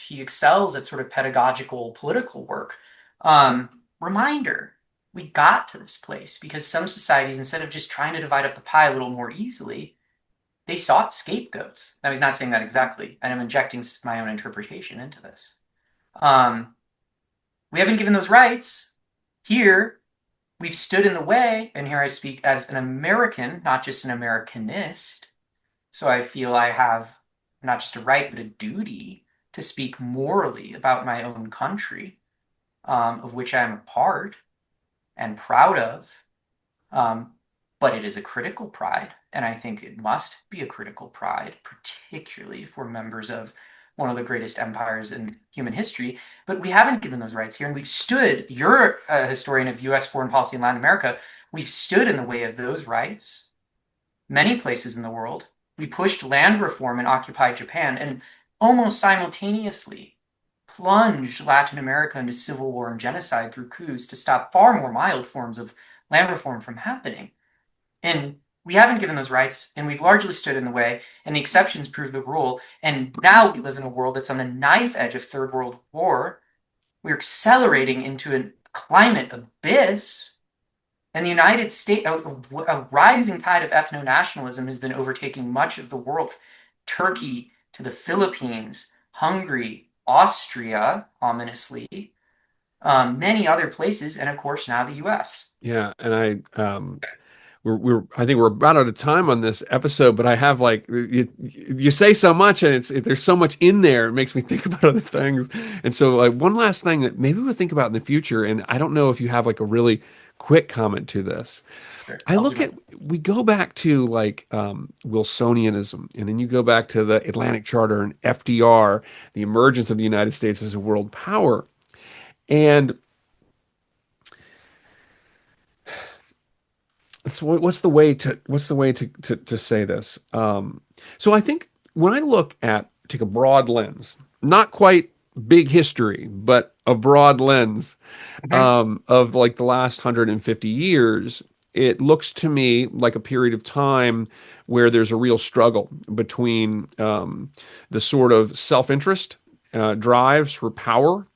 Speaker 2: he excels at sort of pedagogical political work. Reminder, we got to this place because some societies, instead of just trying to divide up the pie a little more easily, they sought scapegoats. Now, he's not saying that exactly, and I'm injecting my own interpretation into this. Um, we haven't given those rights. Here, we've stood in the way, and here I speak as an American, not just an Americanist. So I feel I have not just a right, but a duty to speak morally about my own country, of which I am a part and proud of. Um, but it is a critical pride, and I think it must be a critical pride, particularly if we're members of one of the greatest empires in human history. But we haven't given those rights here, and we've stood. You're a historian of U.S. foreign policy in Latin America. We've stood in the way of those rights many places in the world. We pushed land reform in occupied Japan and almost simultaneously plunged Latin America into civil war and genocide through coups to stop far more mild forms of land reform from happening. And we haven't given those rights, and we've largely stood in the way, and the exceptions prove the rule. And now we live in a world that's on the knife edge of Third World War. We're accelerating into a climate abyss. And the United States, a rising tide of ethno-nationalism has been overtaking much of the world. Turkey to the Philippines, Hungary, Austria, ominously, many other places, and of course now the US.
Speaker 1: Yeah, and I think we're about out of time on this episode, but I have like you say so much and there's so much in there. It makes me think about other things. And so like one last thing that maybe we'll think about in the future, and I don't know if you have like a really quick comment to this.
Speaker 2: Sure,
Speaker 1: I
Speaker 2: I'll do
Speaker 1: look
Speaker 2: my
Speaker 1: at we go back to like Wilsonianism, and then you go back to the Atlantic Charter and FDR, the emergence of the United States as a world power. And what's the way to say this? So I think when I look at take a broad lens, not quite big history, but a broad lens
Speaker 2: Mhm.
Speaker 1: of like the last 150 years, it looks to me like a period of time where there's a real struggle between the sort of self-interest drives for power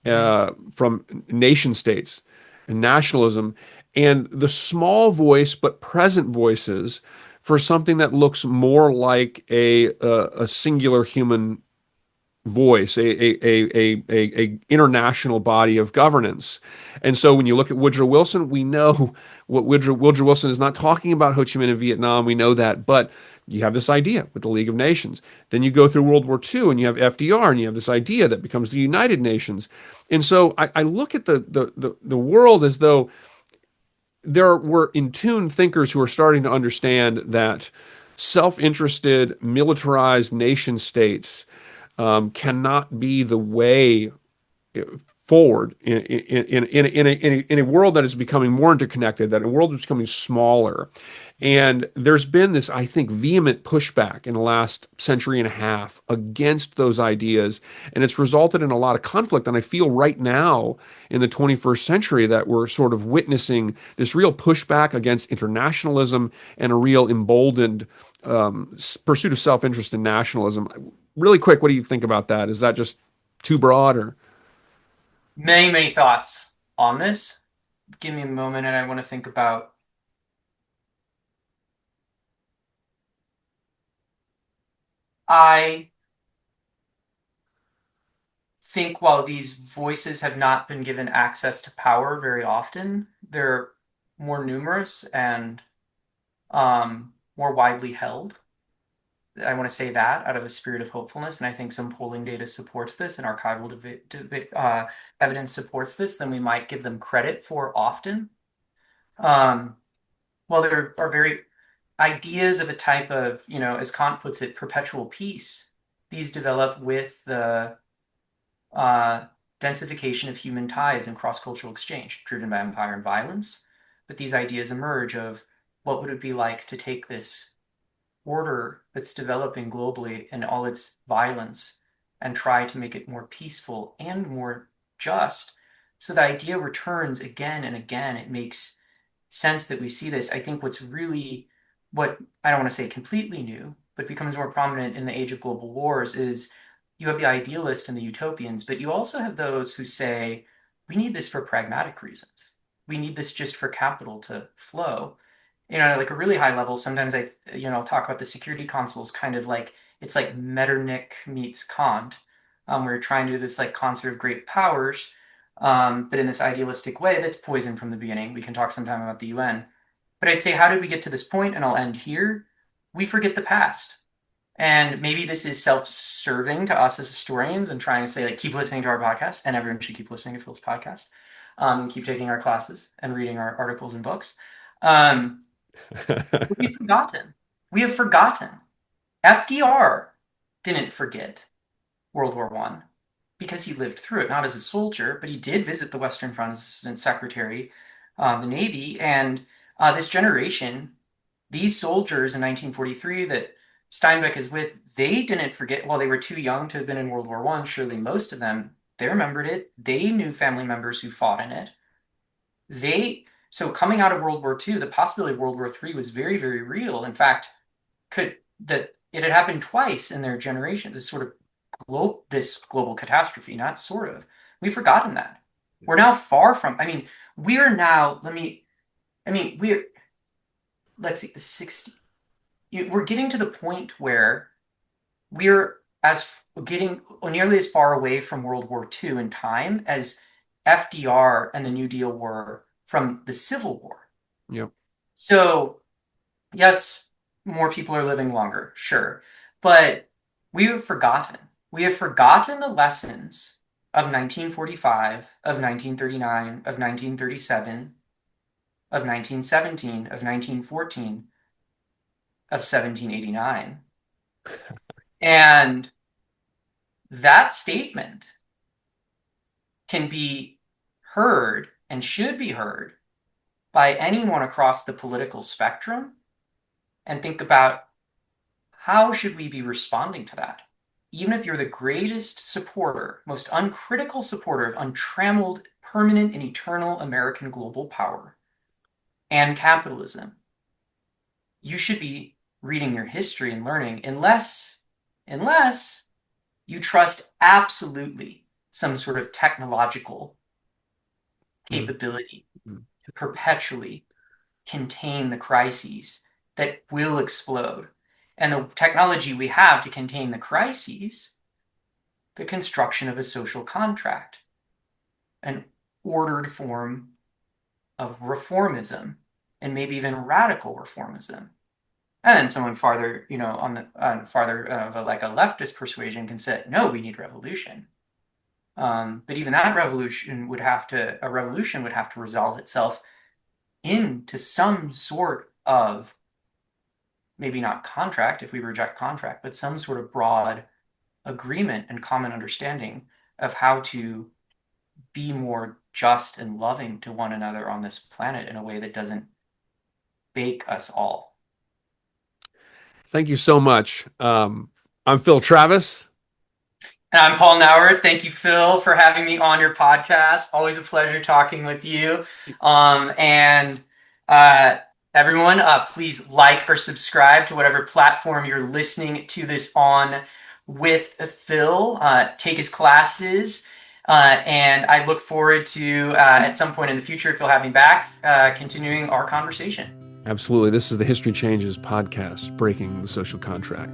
Speaker 2: Mhm.
Speaker 1: from nation states and nationalism, and the small voice but present voices for something that looks more like a singular human voice, a international body of governance. And so when you look at Woodrow Wilson, we know what Woodrow Wilson is not talking about Ho Chi Minh in Vietnam. We know that, but you have this idea with the League of Nations. Then you go through World War II and you have FDR and you have this idea that becomes the United Nations. And so I look at the world as though there were in tune thinkers who are starting to understand that self-interested, militarized nation states cannot be the way forward in a world that is becoming more interconnected, that a world that's becoming smaller. And there's been this, I think, vehement pushback in the last century and a half against those ideas. And it's resulted in a lot of conflict. And I feel right now in the 21st century that we're sort of witnessing this real pushback against internationalism and a real emboldened pursuit of self-interest and nationalism. Really quick, what do you think about that? Is that just too broad or?
Speaker 2: Many, many thoughts on this. Give me a moment, and I want to think about. I think while these voices have not been given access to power very often, they're more numerous and more widely held. I want to say that out of a spirit of hopefulness, and I think some polling data supports this, and archival evidence supports this, than we might give them credit for often. Um, while there are very ideas of a type of, as Kant puts it, perpetual peace, these develop with the uh, densification of human ties and cross-cultural exchange, driven by empire and violence. But these ideas emerge of what would it be like to take this order that's developing globally and all its violence and try to make it more peaceful and more just. So the idea returns again and again. It makes sense that we see this. I think what I don't want to say completely new, but becomes more prominent in the age of global wars is you have the idealists and the utopians, but you also have those who say, we need this for pragmatic reasons. We need this just for capital to flow. Like a really high level, sometimes I'll talk about the security consoles kind of like it's like Metternich meets Kant. We're trying to do this like concert of great powers, but in this idealistic way that's poisoned from the beginning. We can talk sometime about the UN. But I'd say, how did we get to this point? And I'll end here. We forget the past. And maybe this is self-serving to us as historians and trying to say, like, keep listening to our podcast, and everyone should keep listening to Phil's podcast, keep taking our classes and reading our articles and books. Um, we've forgotten. We have forgotten. FDR didn't forget World War One because he lived through it, not as a soldier, but he did visit the Western Front as Assistant Secretary, the Navy, and this generation, these soldiers in 1943 that Steinbeck is with, they didn't forget. While they were too young to have been in World War One, surely most of them, they remembered it. They knew family members who fought in it. So coming out of World War II, the possibility of World War III was very, very real. In fact, could that it had happened twice in their generation. This global catastrophe, not sort of. We've forgotten that. We're now far from. I mean, we are now. We're. Let's see, 60. We're getting to the point where we're getting nearly as far away from World War II in time as FDR and the New Deal were from the Civil War.
Speaker 1: Yep.
Speaker 2: So, yes, more people are living longer, sure, but we have forgotten. We have forgotten the lessons of 1945, of 1939, of 1937, of 1917, of 1914, of 1789. And that statement can be heard and should be heard by anyone across the political spectrum and think about how should we be responding to that? Even if you're the greatest supporter, most uncritical supporter of untrammeled, permanent, and eternal American global power and capitalism, you should be reading your history and learning unless you trust absolutely some sort of technological capability to perpetually contain the crises that will explode. And the technology we have to contain the crises, the construction of a social contract, an ordered form of reformism, and maybe even radical reformism. And then someone farther, farther of like a leftist persuasion can say, no, we need revolution. But even that revolution would have to resolve itself into some sort of, maybe not contract if we reject contract, but some sort of broad agreement and common understanding of how to be more just and loving to one another on this planet in a way that doesn't bake us all.
Speaker 1: Thank you so much. I'm Phil Travis.
Speaker 2: And I'm Paul Nauert. Thank you, Phil, for having me on your podcast. Always a pleasure talking with you. And everyone, please like or subscribe to whatever platform you're listening to this on with Phil. Take his classes. And I look forward to, at some point in the future, if you'll have me back, continuing our conversation.
Speaker 1: Absolutely. This is the History Changes podcast, Breaking the Social Contract.